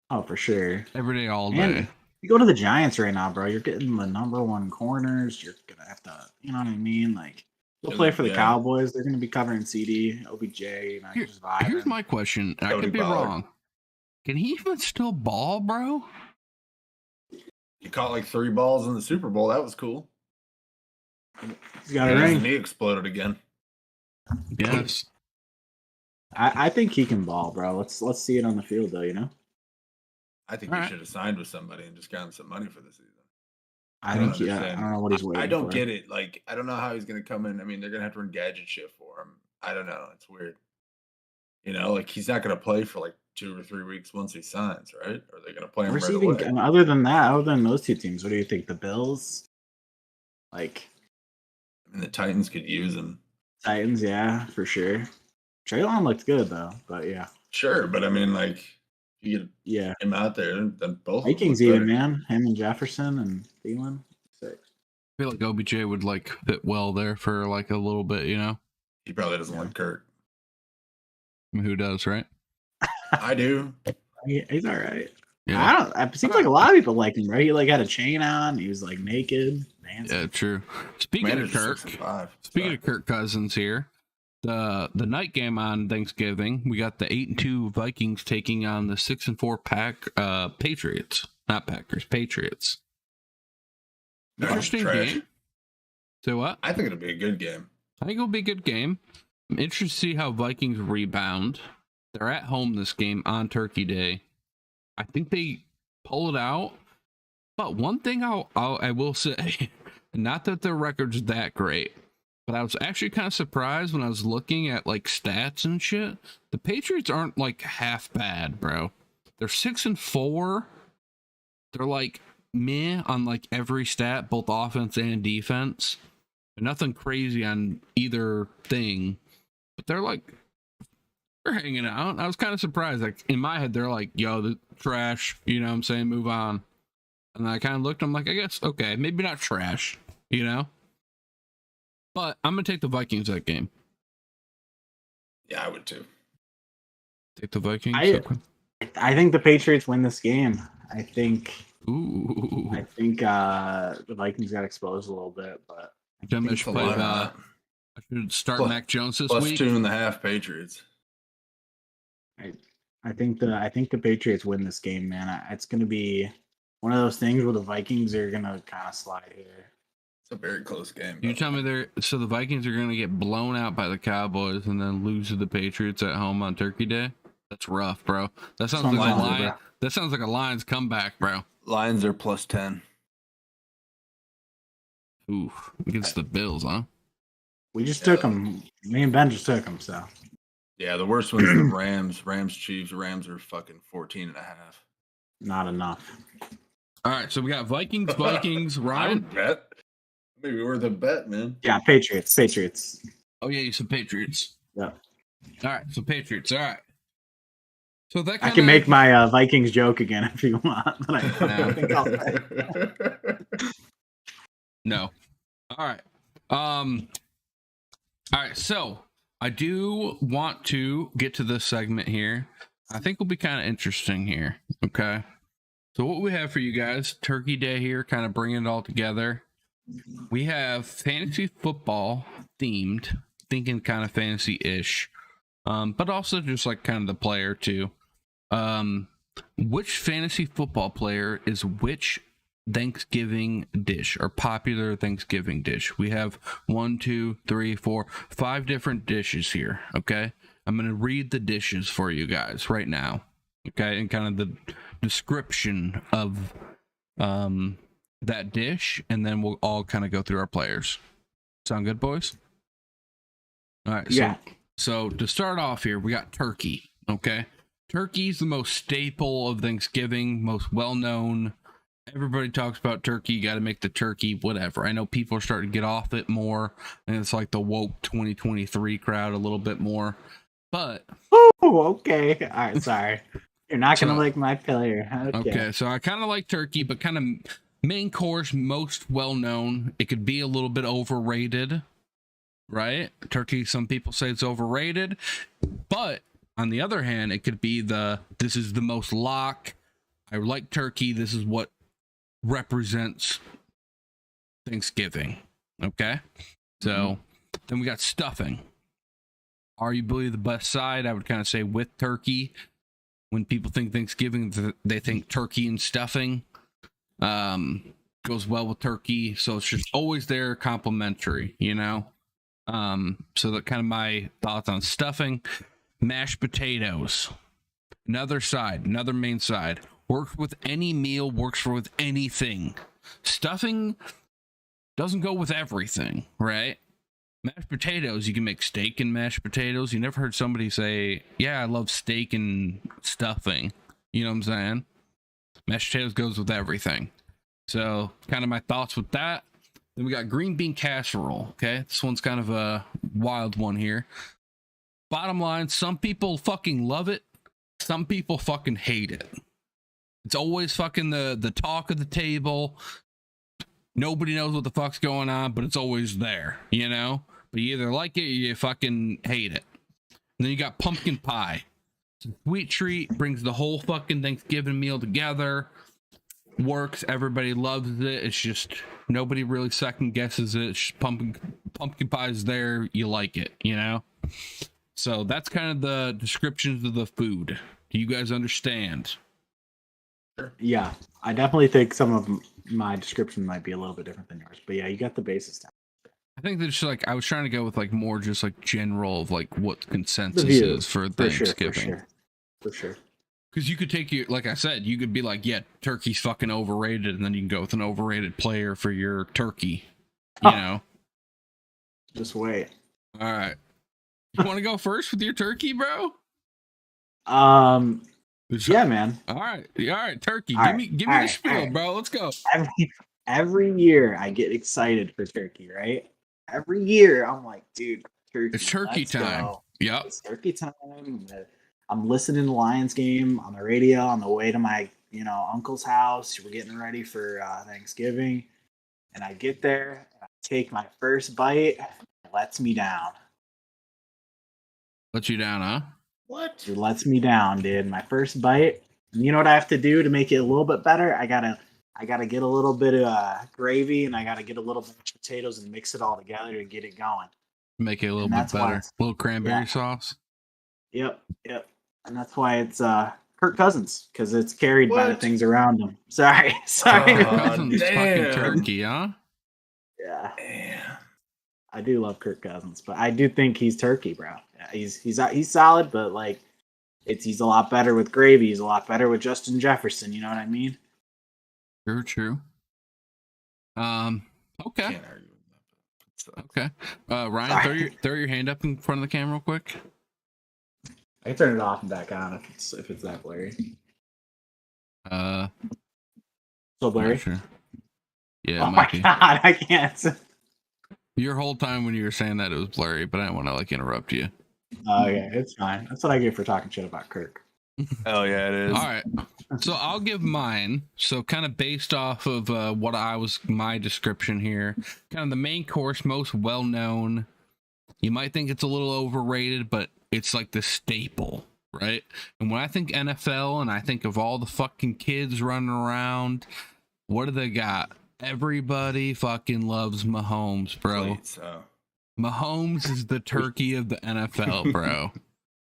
Oh, for sure. Every day, all And day. you go to the Giants right now, bro. You're getting the number one corners. You're gonna have to, you know what I mean? Like, you'll play for the Cowboys. They're gonna be covering CD, OBJ. You know, just vibing. Here's my question. I Cody could be Pollard. wrong. Can he even still ball, bro? He caught like 3 balls in the Super Bowl. That was cool. He's got a And his ring. knee exploded again. Yes. I think he can ball, bro. Let's see it on the field, though. You know. I think All he right. should have signed with somebody and just gotten some money for the season. I don't think. Yeah, I understand. don't know what he's waiting. I don't for. get it. Like, I don't know how he's going to come in. I mean, they're going to have to run gadget shit for him. I don't know. It's weird. You know, like, he's not going to play for like 2 or 3 weeks once he signs, right? Or are they going to play him right away? And other than those two teams, what do you think? The Bills, like I mean, the Titans could use him. Titans, yeah, for sure. Traylon looked good though, but yeah, Sure, but I mean, like, you yeah. get him out there, then both Vikings of them look even, better. man. Him and Jefferson and Thielen. Sick. I feel like OBJ would like fit well there for like a little bit, you know? He probably doesn't Yeah. like Kurt. I mean, who does, right? I do. He's all right. Yeah. I don't. It seems like a lot of people like him, right? He like had a chain on. He was like naked, dancing. Yeah, true. Speaking Manager's of Kirk, 6-5. speaking of Kirk Cousins here, the night game on Thanksgiving, we got the 8-2 Vikings taking on the 6-4 Patriots, not Packers, Patriots. No, Interesting trash. game. So what? I think it'll be a good game. I think it'll be a good game. I'm interested to see how Vikings rebound. They're at home this game on Turkey Day. I think they pull it out. But one thing I will say, not that their record's that great, but I was actually kind of surprised when I was looking at like stats and shit. The Patriots aren't like half bad, bro. They're 6-4. They're like meh on like every stat, both offense and defense. Nothing crazy on either thing, but they're hanging out. I was kind of surprised. Like in my head, they're like, "Yo, the trash," you know what I'm saying? Move on. And I kind of looked. I'm like, I guess okay, maybe not trash, you know. But I'm gonna take the Vikings that game. Yeah, I would too. Take the Vikings. I think the Patriots win this game. I think Ooh. the Vikings got exposed a little bit, but Then I should play. I should start Plus- Mac Jones this Plus week. 2.5 Patriots. I think the Patriots win this game, man. It's going to be one of those things where the Vikings are going to kind of slide here. It's a very close game. You tell me the Vikings are gonna get blown out by the Cowboys and then lose to the Patriots at home on Turkey Day? That's rough, bro. That sounds like a Lions. bro. That sounds like a Lions comeback, bro. Lions are plus 10. Ooh, against the Bills, huh? We just took them. Me and Ben just took them, so. Yeah, the worst one's the Rams. Rams, Chiefs. Rams are fucking 14.5. Not enough. All right, so we got Vikings, I Ryan. would bet. Maybe we're the bet, man. Yeah, Patriots. Oh yeah, you said Patriots. Yeah. All right, so Patriots. All right. So that I can make my Vikings joke again if you want. But I think I'll No. All right. All right. So I do want to get to this segment here. I think will be kind of interesting here. Okay. So what we have for you guys, Turkey Day here, kind of bringing it all together. We have fantasy football themed, thinking kind of fantasy-ish, but also just like kind of the player too. Which fantasy football player is which Thanksgiving dish or popular Thanksgiving dish? We have 1, 2, 3, 4, 5 different dishes here. Okay. I'm going to read the dishes for you guys right now. Okay. And kind of the description of that dish. And then we'll all kind of go through our players. Sound good, boys? All right. Yeah. So to start off here, we got turkey. Okay. Turkey's the most staple of Thanksgiving, most well-known. Everybody talks about turkey. You got to make the turkey, whatever. I know people are starting to get off it more, and it's like the woke 2023 crowd a little bit more. But oh, okay. All right, sorry. You're not gonna like my player. Okay, so I kind of like turkey, but kind of main course, most well-known. It could be a little bit overrated, right? Turkey, some people say it's overrated, but on the other hand, it could be this is the most lock. I like turkey. This is what represents Thanksgiving. Okay. So then we got stuffing. Arguably the best side, I would kind of say, with turkey. When people think Thanksgiving, they think turkey and stuffing. Goes well with turkey. So it's just always there, complimentary, you know? So that kind of my thoughts on stuffing. Mashed potatoes, another main side, works with any meal, works with anything. Stuffing doesn't go with everything, right? Mashed potatoes, you can make steak and mashed potatoes. You never heard somebody say, yeah, I love steak and stuffing. You know what I'm saying? Mashed potatoes goes with everything. So kind of my thoughts with that. Then we got green bean casserole. Okay, this one's kind of a wild one here. Bottom line, some people fucking love it. Some people fucking hate it. It's always fucking the talk of the table. Nobody knows what the fuck's going on, but it's always there, you know? But you either like it or you fucking hate it. And then you got pumpkin pie. It's a sweet treat, brings the whole fucking Thanksgiving meal together. Works, everybody loves it. It's just nobody really second guesses it. It's just pumpkin pie is there, you like it, you know? So that's kind of the descriptions of the food. Do you guys understand? Yeah, I definitely think some of my description might be a little bit different than yours, but yeah, you got the basis down. I think that just like I was trying to go with like more just like general of like what the consensus is for Thanksgiving. For sure. Because you could take your, like I said, you could be like, yeah, turkey's fucking overrated, and then you can go with an overrated player for your turkey. You know. Just wait. All right. You want to go first with your turkey, bro? Yeah, man. All right, turkey. Give me the spiel, bro. Let's go. Every year I get excited for turkey, right? Every year I'm like, dude, turkey. It's turkey time. Go. Yep. It's turkey time. I'm listening to Lions game on the radio on the way to my, uncle's house. We're getting ready for Thanksgiving, and I get there, and I take my first bite. It lets me down. Let you down, huh? What? It lets me down, dude. My first bite. And you know what I have to do to make it a little bit better? I gotta get a little bit of gravy, and I gotta get a little mashed potatoes and mix it all together to get it going. Make it a little bit better. A little cranberry sauce. Yep. And that's why it's Kirk Cousins, because it's carried by the things around him. Sorry. Kirk Cousins, fucking turkey, huh? Yeah. Damn. I do love Kirk Cousins, but I do think he's turkey, bro. Yeah, he's solid, but like he's a lot better with gravy. He's a lot better with Justin Jefferson. You know what I mean? True. Okay. Okay. Ryan, throw your hand up in front of the camera real quick. I can turn it off and back on if it's that blurry. So blurry? Sure. Yeah. Oh my god, I can't. Your whole time when you were saying that it was blurry, but I didn't want to like interrupt you. Oh yeah, it's fine. That's what I get for talking shit about Kirk. Hell yeah, it is. All right. So I'll give mine. So kind of based off of what my description here, kind of the main course, most well known. You might think it's a little overrated, but it's like the staple, right? And when I think NFL and I think of all the fucking kids running around, what do they got? Everybody fucking loves Mahomes, bro. Wait, so. Mahomes is the turkey of the NFL, bro.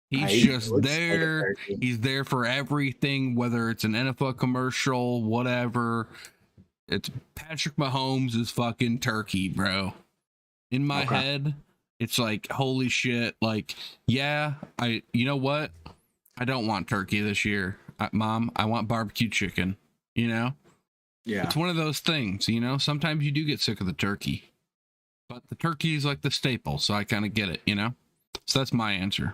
He's just there. He's there for everything, whether it's an NFL commercial, whatever. It's Patrick Mahomes is fucking turkey, bro. In my head, it's like, holy shit. Like, yeah, you know what? I don't want turkey this year. Mom, I want barbecue chicken, you know? Yeah. It's one of those things, you know? Sometimes you do get sick of the turkey. But the turkey is like the staple, so I kind of get it, you know? So that's my answer.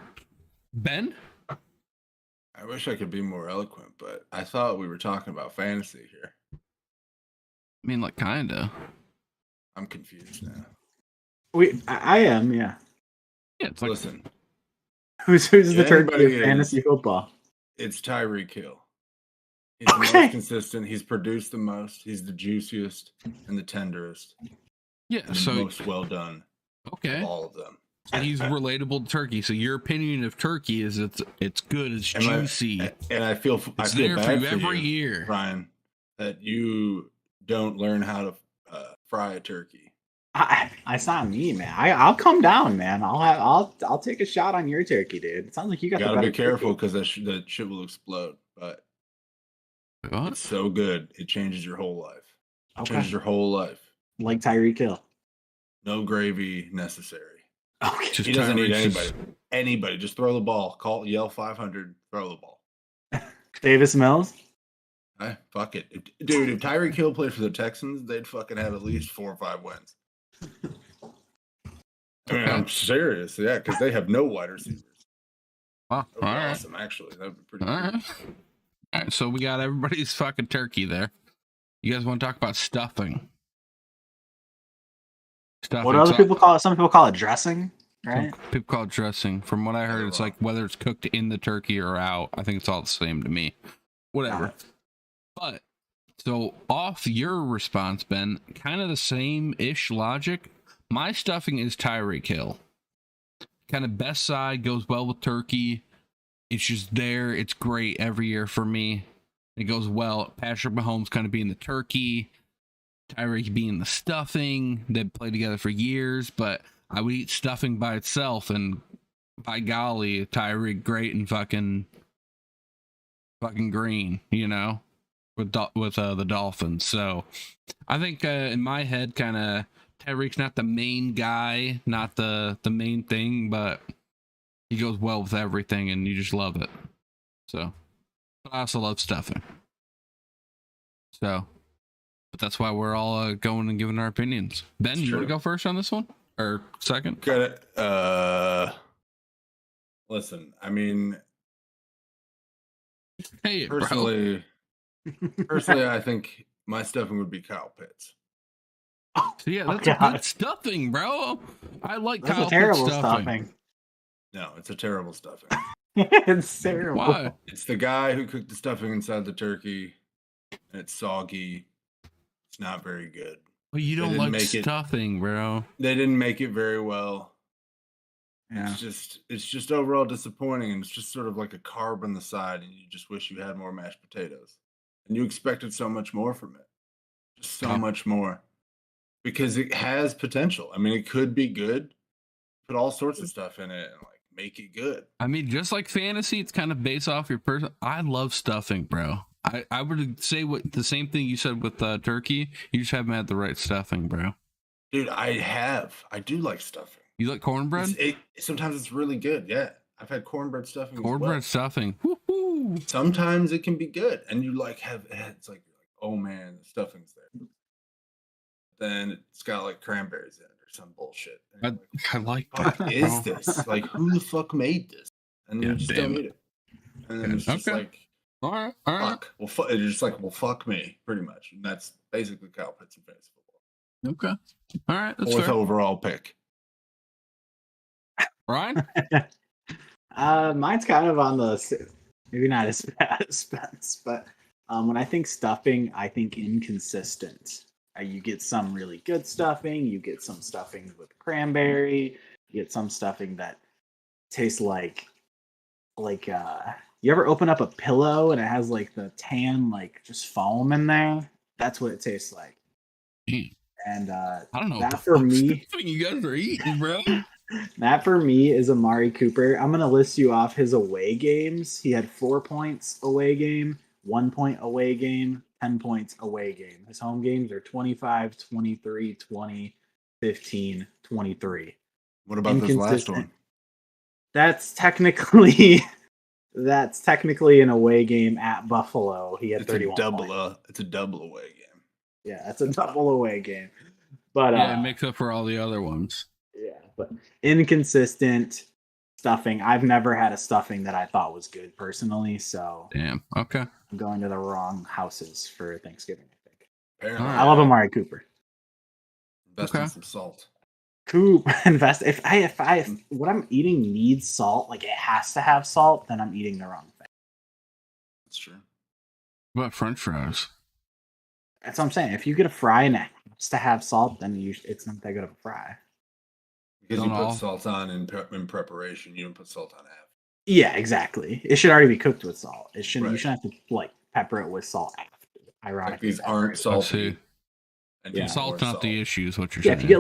Ben? I wish I could be more eloquent, but I thought we were talking about fantasy here. I mean, like, kinda. I'm confused now. I am, yeah. Yeah, it's like, listen. Who's the turkey of fantasy football? It's Tyreek Hill. He's the most consistent. He's produced the most. He's the juiciest and the tenderest. Yeah, and so the most well done. Okay. Of all of them. And he's relatable to turkey. So your opinion of turkey is it's good, it's juicy. And I feel it's there bad for you every year, Ryan, that you don't learn how to fry a turkey. It's not me, man. I'll come down, man. I'll take a shot on your turkey, dude. It sounds like you got. Gotta be careful because that shit will explode. But what? It's so good, it changes your whole life. It changes your whole life. Like Tyreek Hill. No gravy necessary. Okay. He doesn't need anybody. Anybody, just throw the ball. Yell 500. Throw the ball. Davis Mills. Fuck it, dude. If Tyreek Hill played for the Texans, they'd fucking have at least 4 or 5 wins. I mean, I'm serious, yeah, because they have no wide receivers. Wow, that would be awesome, actually. That would be pretty. All right, so we got everybody's fucking turkey there. You guys want to talk about stuffing? What do other people call it? Some people call it dressing, right? Some people call it dressing. From what I heard, it's like whether it's cooked in the turkey or out. I think it's all the same to me. Whatever. But so off your response, Ben, kind of the same-ish logic. My stuffing is Tyreek Hill. Kind of best side, goes well with turkey. It's just there. It's great every year for me. It goes well. Patrick Mahomes kind of being the turkey. Tyreek being the stuffing. They've played together for years, but I would eat stuffing by itself, and by golly, Tyreek great and fucking green, you know, with the Dolphins. So I think in my head, kind of Tyreek's not the main guy, not the main thing, but he goes well with everything, and you just love it. So, but I also love stuffing. So. But that's why we're all going and giving our opinions. Ben, you want to go first on this one? Or second? Listen, I mean, hey, personally, I think my stuffing would be Kyle Pitts. So yeah, that's a good stuffing, bro. I like that's Kyle a terrible Pitts stuffing. No, it's a terrible stuffing. It's terrible. Why? It's the guy who cooked the stuffing inside the turkey, and it's soggy. It's not very good. Well, you don't like stuffing, bro. They didn't make it very well. Yeah. It's just overall disappointing, and it's just sort of like a carb on the side, and you just wish you had more mashed potatoes. And you expected so much more from it. Just so much more. Because it has potential. I mean, it could be good. Put all sorts of stuff in it and like make it good. I mean, just like fantasy, it's kind of based off your person. I love stuffing, bro. I would say the same thing you said with turkey. You just haven't had the right stuffing, bro. Dude, I do like stuffing. You like cornbread? Sometimes it's really good. Yeah, I've had cornbread stuffing. Cornbread stuffing. Woo-hoo. Sometimes it can be good, and you like it's like oh man, the stuffing's there. Then it's got like cranberries in it or some bullshit. I like that. What is this? Like, who the fuck made this? And you just don't eat it. And then it's just like. All right. Fuck. Well, it's just like, well, fuck me, pretty much. And that's basically Kyle Pitts in fantasy football. Okay. All right. That's Fourth fair. overall pick. Ryan? Mine's kind of on the maybe not as bad as Spence, but when I think stuffing, I think inconsistent. You get some really good stuffing, you get some stuffing with cranberry, you get some stuffing that tastes like you ever open up a pillow and it has like the tan like just foam in there? That's what it tastes like. And I don't know that for me, you guys are eating, bro. That for me is Amari Cooper. I'm gonna list you off his away games. He had 4 points away game, 1 point away game, 10 points away game. His home games are 25, 23, 20, 15, 23. What about this last one? That's technically an away game at Buffalo. He had 31 points. It's a double away game. Yeah, that's a double away game. But it makes up for all the other ones. Yeah, but inconsistent stuffing. I've never had a stuffing that I thought was good personally. So damn. Okay. I'm going to the wrong houses for Thanksgiving, I think. Apparently. I love Amari Cooper. Invest in some salt. If what I'm eating needs salt, like it has to have salt, then I'm eating the wrong thing. That's true. What about French fries? That's what I'm saying. If you get a fry and it has to have salt, then it's not that good of a fry. Because you put salt on in preparation, you don't put salt on half. Yeah, exactly. It should already be cooked with salt. It shouldn't. Right. You shouldn't have to like pepper it with salt after. Ironically, like these aren't salty. And salt's not the issue, is what you're saying. If you get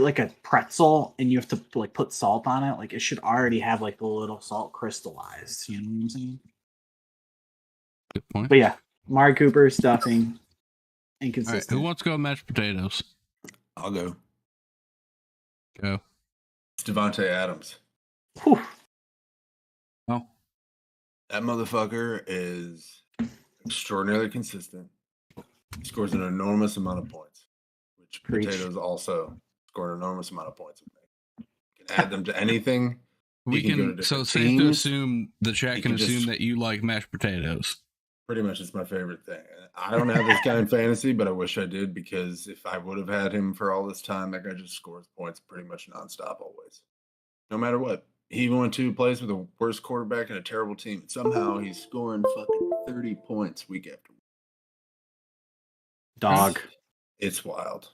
like a pretzel and you have to like put salt on it, like it should already have like the little salt crystallized. You know what I'm saying? Good point. But yeah, Amari Cooper stuffing, inconsistent. All right, who wants to go mashed potatoes? I'll go. Go. It's Devontae Adams. Whew. Oh. That motherfucker is extraordinarily consistent. He scores an enormous amount of points, which potatoes also score an enormous amount of points. You can add them to anything. We can so safe to assume the chat can assume that you like mashed potatoes. Pretty much, it's my favorite thing. I don't have this guy in fantasy, but I wish I did, because if I would have had him for all this time, that guy just scores points pretty much nonstop always. No matter what. He went to plays with a worst quarterback and a terrible team. Somehow he's scoring fucking 30 points week after week. Dog. It's wild.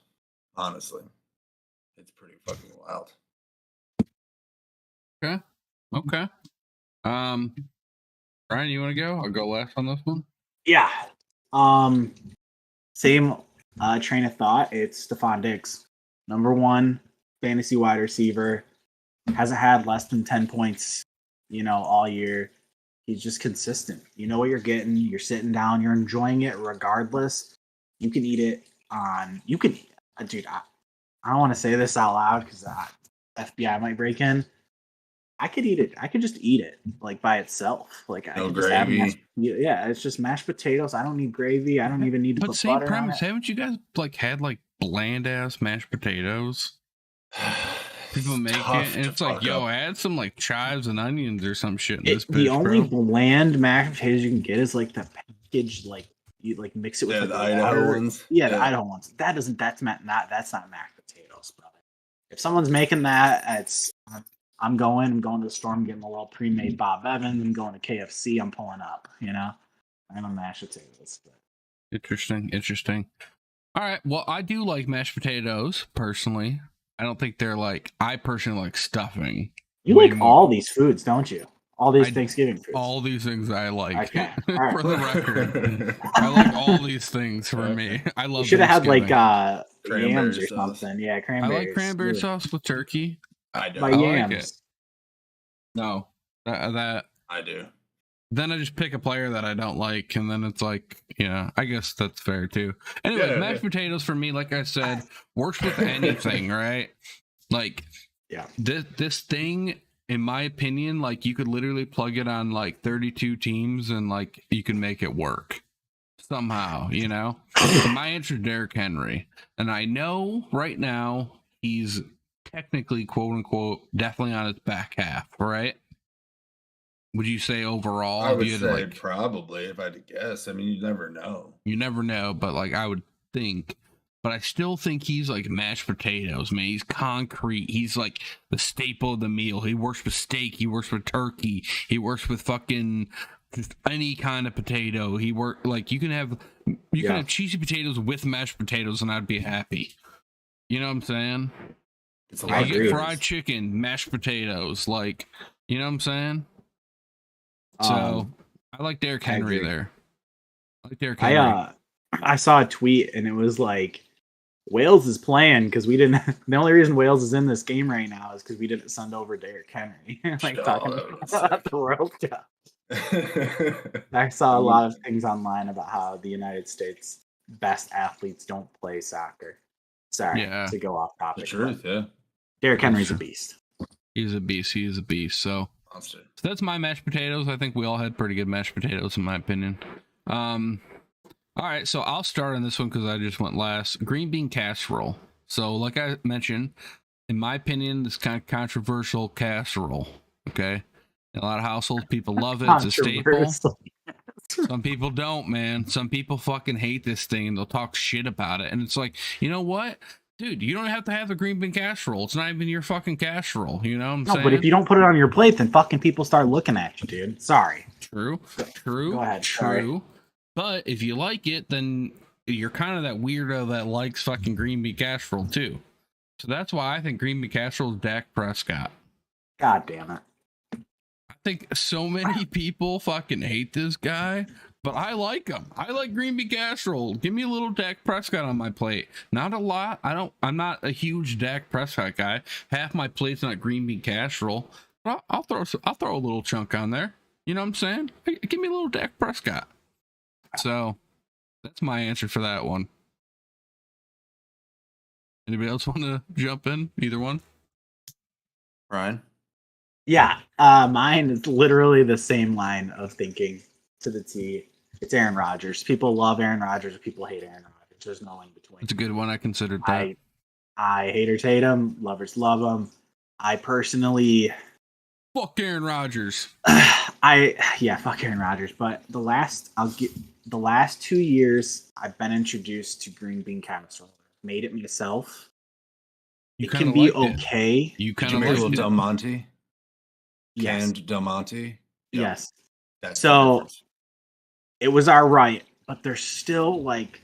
Honestly. It's pretty fucking wild. Okay. Brian, you want to go? I'll go last on this one. Yeah. Same train of thought. It's Stephon Diggs. Number 1 fantasy wide receiver. Hasn't had less than 10 points, all year. He's just consistent. You know what you're getting. You're sitting down. You're enjoying it regardless. You can eat it dude, I don't want to say this out loud because FBI might break in. I could eat it. I could just eat it like by itself. Like no I gravy. It's just mashed potatoes. I don't need gravy. I don't even need to put butter on it. Haven't you guys had like bland ass mashed potatoes? People make it, and it's like, add some like chives and onions or some shit in this bitch, the only bland mashed potatoes you can get is like the packaged, like you like mix it with the Idaho ones. Yeah, the Idaho ones. That's not mashed potatoes, brother. If someone's making that, I'm going to the store. I'm getting a little pre-made Bob Evans. I'm going to KFC. I'm pulling up. I don't mash potatoes. But. Interesting. All right. Well, I do like mashed potatoes personally. I don't think they're like. I personally like stuffing. You like all these foods, don't you? All these Thanksgiving foods. All these things I like. Okay. All right. For the record, I like all these things for me. I love. You should have had like yams or something. Yeah, cranberries. I like cranberry sauce with turkey. I do. Yams. Like it. No, that I do. Then I just pick a player that I don't like, and then it's like, I guess that's fair too. Anyway, mashed potatoes for me, like I said, works with anything, right? Like, this thing, in my opinion, like you could literally plug it on like 32 teams, and like you can make it work somehow. My answer is Derrick Henry, and I know right now he's technically, quote unquote, definitely on its back half, right? Would you say overall? I would say probably, if I had to guess. I mean, you never know. You never know, but like I would think. But I still think he's like mashed potatoes, man. He's concrete. He's like the staple of the meal. He works with steak. He works with turkey. He works with fucking just any kind of potato. You can have cheesy potatoes with mashed potatoes, and I'd be happy. You know what I'm saying? It's a I get fried chicken, mashed potatoes, like, you know what I'm saying? So I like Derrick Henry there. I like Derrick Henry. I saw a tweet and it was like, Wales is playing because we didn't. The only reason Wales is in this game right now is because we didn't send over Derrick Henry. Talking about the World Cup. I saw a lot of things online about how the United States best athletes don't play soccer. Sorry to go off topic. The truth, yeah. Derrick Henry's a beast. He's a beast. He is a beast. So that's my mashed potatoes. I think we all had pretty good mashed potatoes, in my opinion. All right, so I'll start on this one because I just went last. Green bean casserole. So, like I mentioned, in my opinion, this kind of controversial casserole. Okay, in a lot of households, people love it. It's a staple. Some people don't, man. Some people fucking hate this thing and they'll talk shit about it. And it's like, you know what? Dude, you don't have to have the green bean casserole. It's not even your fucking casserole. You know what I'm saying? But if you don't put it on your plate, then fucking people start looking at you, dude. Sorry. True. Go ahead. True. Sorry. But if you like it, then you're kind of that weirdo that likes fucking green bean casserole too. So that's why I think green bean casserole is Dak Prescott. God damn it. I think so many people fucking hate this guy, but I like him. I like green bean casserole. Give me a little Dak Prescott on my plate. Not a lot. I'm not a huge Dak Prescott guy. Half my plate's not green bean casserole. But I'll throw a little chunk on there. You know what I'm saying? Give me a little Dak Prescott. So that's my answer for that one. Anybody else want to jump in? Either one? Ryan? Yeah, mine is literally the same line of thinking to the T. It's Aaron Rodgers. People love Aaron Rodgers. People hate Aaron Rodgers. There's no in between. It's a good one. I considered that. I haters hate him. Lovers love him. I personally... Fuck Aaron Rodgers. Fuck Aaron Rodgers. But the last 2 years, I've been introduced to green bean casserole. Made it myself. It can be okay. You kind of like Del Monte? Yes. Canned Del Monte? Yep. Yes. That's so it was all right, but there's still like,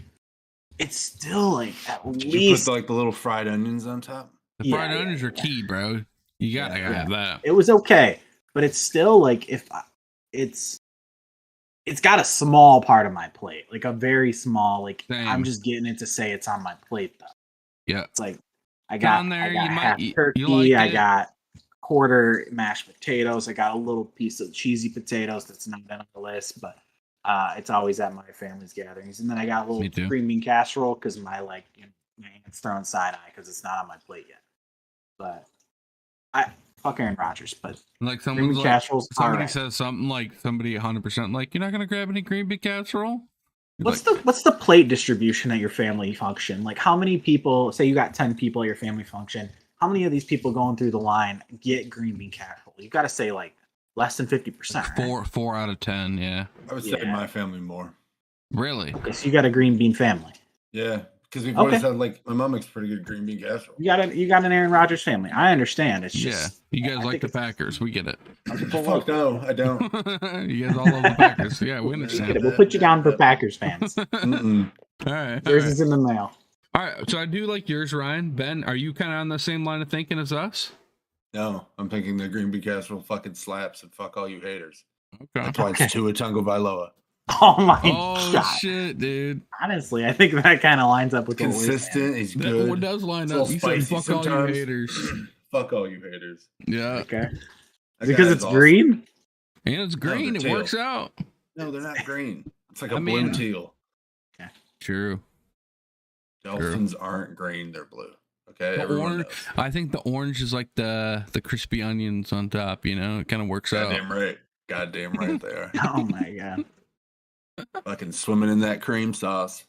it's still like at least. You put like the little fried onions on top? The fried onions are key, bro. You gotta have that. It was okay, but it's still like it's got a small part of my plate, like a very small. Like Same. I'm just getting it to say it's on my plate though. Yeah, it's like I got half turkey. You I got quarter mashed potatoes. I got a little piece of cheesy potatoes that's not on the list, but it's always at my family's gatherings. And then I got a little green bean casserole because my aunt's throwing side eye because it's not on my plate yet. But fuck Aaron Rodgers, but like somebody says something like somebody 100% like, you're not gonna grab any green bean casserole. What's the plate distribution at your family function? Like, how many people? Say you got 10 people at your family function. How many of these people going through the line get green bean casserole? You got to say like less than 50%. Right? 4 out of 10. Yeah, I would say my family more. Really? Okay, so you got a green bean family. Yeah. Because we've always had my mom makes pretty good green bean casserole. You got an Aaron Rodgers family. I understand. It's just you guys like the Packers. We get it. Fuck no, I don't. You guys all love the Packers. Yeah, we understand. We'll put you down for Packers fans. All right. Yours is in the mail. All right. So I do like yours, Ryan. Ben, are you kind of on the same line of thinking as us? No, I'm thinking the green bean casserole fucking slaps and fuck all you haters. Okay. That's why it's Tua Tagovailoa. Oh my god! Shit, dude. Honestly, I think that kind of lines up with consistent. He's good. What does line up? You said fuck all you haters. Fuck all you haters. Yeah. Okay. Because it's green. And it's green. It works out. No, they're not green. It's like a blue teal. Okay. True. Dolphins aren't green. They're blue. Okay. Orange. I think the orange is like the crispy onions on top. You know, it kind of works out. Goddamn right they are. Oh my god. Fucking swimming in that cream sauce.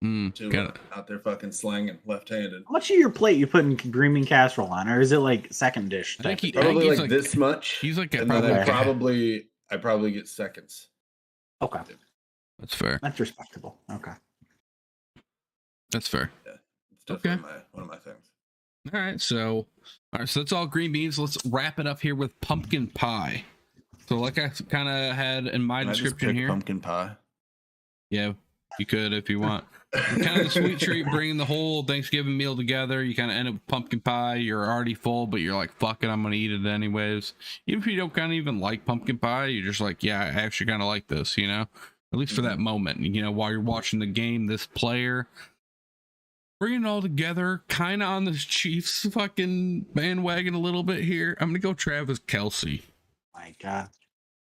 Out there fucking slanging left-handed. How much of your plate you putting green bean casserole on, or is it like second dish? Probably like this much. He's like and then I probably get seconds. Okay, that's fair. That's respectable. Okay, that's fair. Yeah, it's definitely one of my things. All right, so that's all green beans. Let's wrap it up here with pumpkin pie. So So like I kind of had in my Can I just description pick here. pumpkin pie. Yeah, you could if you want. Kind of the sweet treat, bringing the whole Thanksgiving meal together. You kind of end up with pumpkin pie. You're already full, but you're like, fuck it, I'm gonna eat it anyways. Even if you don't kind of even like pumpkin pie, you're just like, yeah, I actually kind of like this, you know, at least for that moment, you know, while you're watching the game, this player bringing it all together, kind of on this Chiefs fucking bandwagon a little bit here. I'm gonna go Travis Kelce. My God.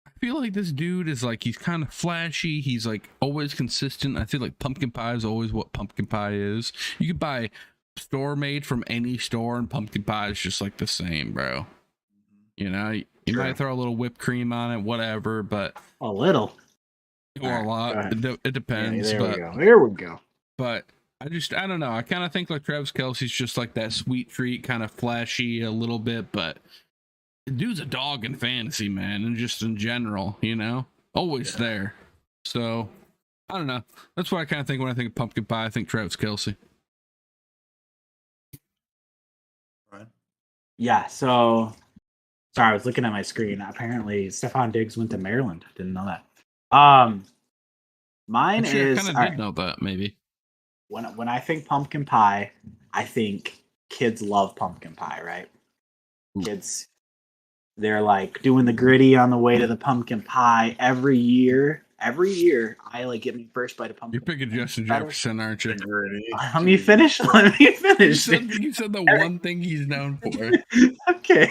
I feel like this dude is like, he's kind of flashy. He's like always consistent. I feel like pumpkin pie is always what pumpkin pie is. You could buy store made from any store, and pumpkin pie is just like the same, bro. You know, you True. might throw a little whipped cream on it, whatever, but A little. or a lot. It depends. Yeah, but, there we go. But I don't know. I kind of think like Travis Kelce's just like that sweet treat, kind of flashy a little bit, but dude's a dog in fantasy, man, and just in general, you know, always there. So I don't know. That's what I kind of think when I think of pumpkin pie. I think Travis Kelce. Right. Yeah. So sorry, I was looking at my screen. Apparently, Stephon Diggs went to Maryland. Didn't know that. Mine Actually, is. I kind of did know that. Maybe When I think pumpkin pie, I think kids love pumpkin pie, right? Kids, they're like doing the gritty on the way to the pumpkin pie every year. Every year, I like get my first bite of pumpkin. you're picking Justin Jefferson, aren't you? Let me finish. Let me finish. You said the one thing he's known for. Okay.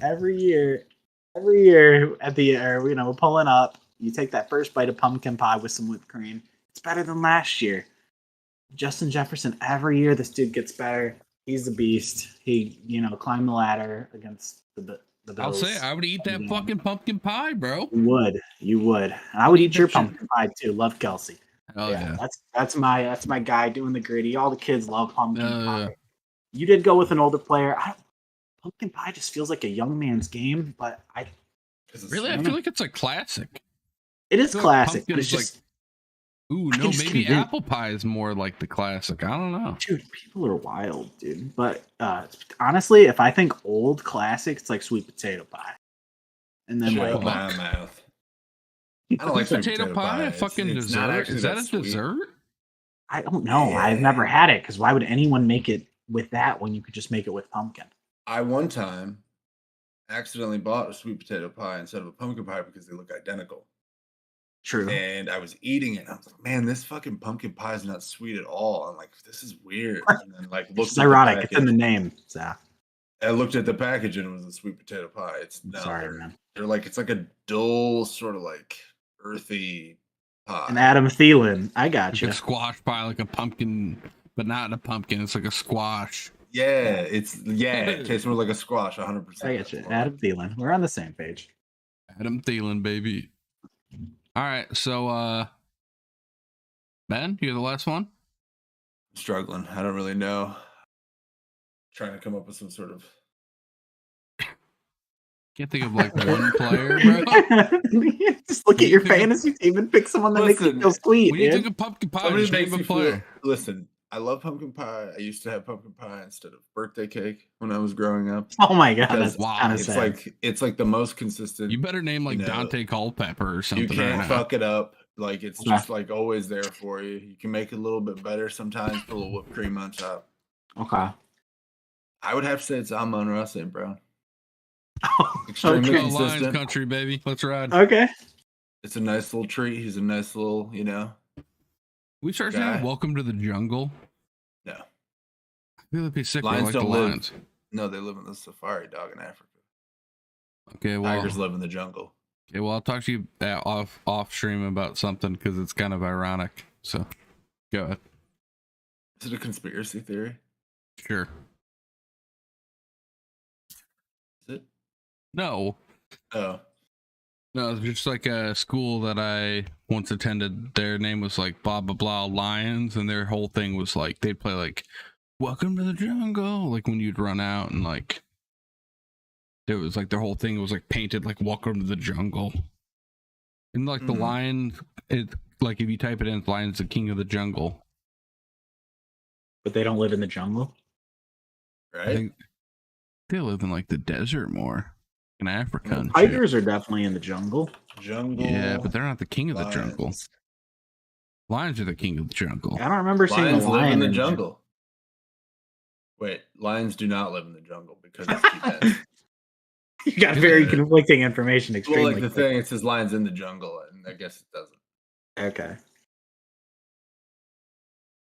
Every year at the you know, pulling up, you take that first bite of pumpkin pie with some whipped cream. It's better than last year. Justin Jefferson, every year this dude gets better. He's the beast. He, you know, climbed the ladder against the Bills. I'll say I would eat that fucking pumpkin pie, bro. You would. And I would eat your pumpkin pie too. Love Kelce. Oh yeah. That's my guy doing the gritty. All the kids love pumpkin pie. You did go with an older player. Pumpkin pie just feels like a young man's game, but I feel like it's a classic. It is classic, but it's just ooh, no, maybe apple pie is more like the classic. I don't know. Dude, people are wild, dude. But honestly, if I think old classics, it's like sweet potato pie. And then math. I don't like sweet potato pie. A fucking dessert. Is that a dessert? I don't know. Yeah. I've never had it because why would anyone make it with that when you could just make it with pumpkin? I one time accidentally bought a sweet potato pie instead of a pumpkin pie because they look identical. True. And I was eating it. And I was like, man, this fucking pumpkin pie is not sweet at all. I'm like, this is weird. And then like it's ironic. It's in the name. So I looked at the package and it was a sweet potato pie. It's sorry, man. They're like, it's like a dull, sort of like earthy pie. And Adam Thielen. I got you. Like a squash pie, like a pumpkin, but not a pumpkin. It's like a squash. Yeah, it tastes more like a squash, 100%. I get you. Adam Thielen. We're on the same page. Adam Thielen, baby. All right, so Ben, you're the last one. I'm struggling. I don't really know. Trying to come up with some sort of. Can't think of like one player, bro. Just look at your fantasy team and pick someone that makes you feel sweet. When you think of pumpkin pie, just name a player. Listen, I love pumpkin pie. I used to have pumpkin pie instead of birthday cake when I was growing up. Oh my god, that's kind of sad. It's like the most consistent. You better name like Dante Culpepper or something. You can't fuck it up. Like it's just like always there for you. You can make it a little bit better sometimes. Put a little whipped cream on top. Okay. I would have to say it's Amon-Ra St. Brown. Extremely consistent. Lions country, baby. Let's ride. Okay. It's a nice little treat. He's a nice little, you know. We start saying "Welcome to the Jungle." No. I feel like they sick lions like don't the live. Lions. No, they live in the safari dog in Africa. Okay, well, tigers live in the jungle. Okay, well, I'll talk to you off stream about something because it's kind of ironic. So, go ahead. Is it a conspiracy theory? Sure. Is it? No. Oh. No, it's just like a school that I once attended. Their name was like blah blah blah Lions, and their whole thing was like they'd play like "Welcome to the Jungle," like when you'd run out, and like it was like their whole thing was like painted like "Welcome to the Jungle," and like the lion, it like if you type it in, lion's the king of the jungle. But they don't live in the jungle, right? I think they live in like the desert more. in Africa. And Tigers are definitely in the jungle. Yeah, but they're not the king of the jungle. Lions are the king of the jungle. I don't remember seeing Lions a lion live in the jungle. Wait, lions do not live in the jungle because it's Tibet. You got very conflicting information. Extremely. Well, like the thing, it says lions in the jungle, and I guess it doesn't. Okay.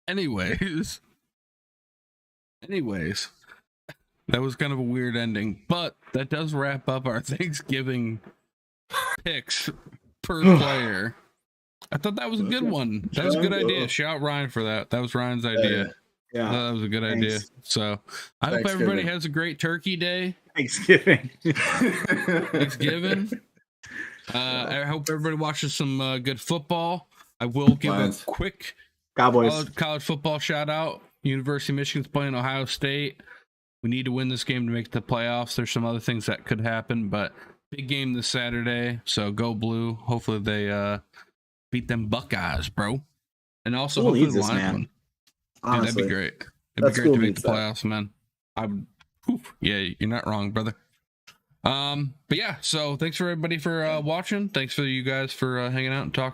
Anyways, that was kind of a weird ending, but that does wrap up our Thanksgiving picks per player. I thought that was a good one. That was a good idea. Shout Ryan for that. That was Ryan's idea. Yeah, that was a good idea. So I hope everybody has a great Turkey Day. Thanksgiving. I hope everybody watches some good football. I will give a quick Cowboys college football shout out. University of Michigan's playing Ohio State. We need to win this game to make the playoffs. There's some other things that could happen, but big game this Saturday. So go blue. Hopefully they beat them Buckeyes, bro. And also hopefully the Lions win. Dude, that'd be great. It'd be great to make the playoffs, man. Yeah, you're not wrong, brother. But yeah, so thanks for everybody for watching. Thanks for you guys for hanging out and talking.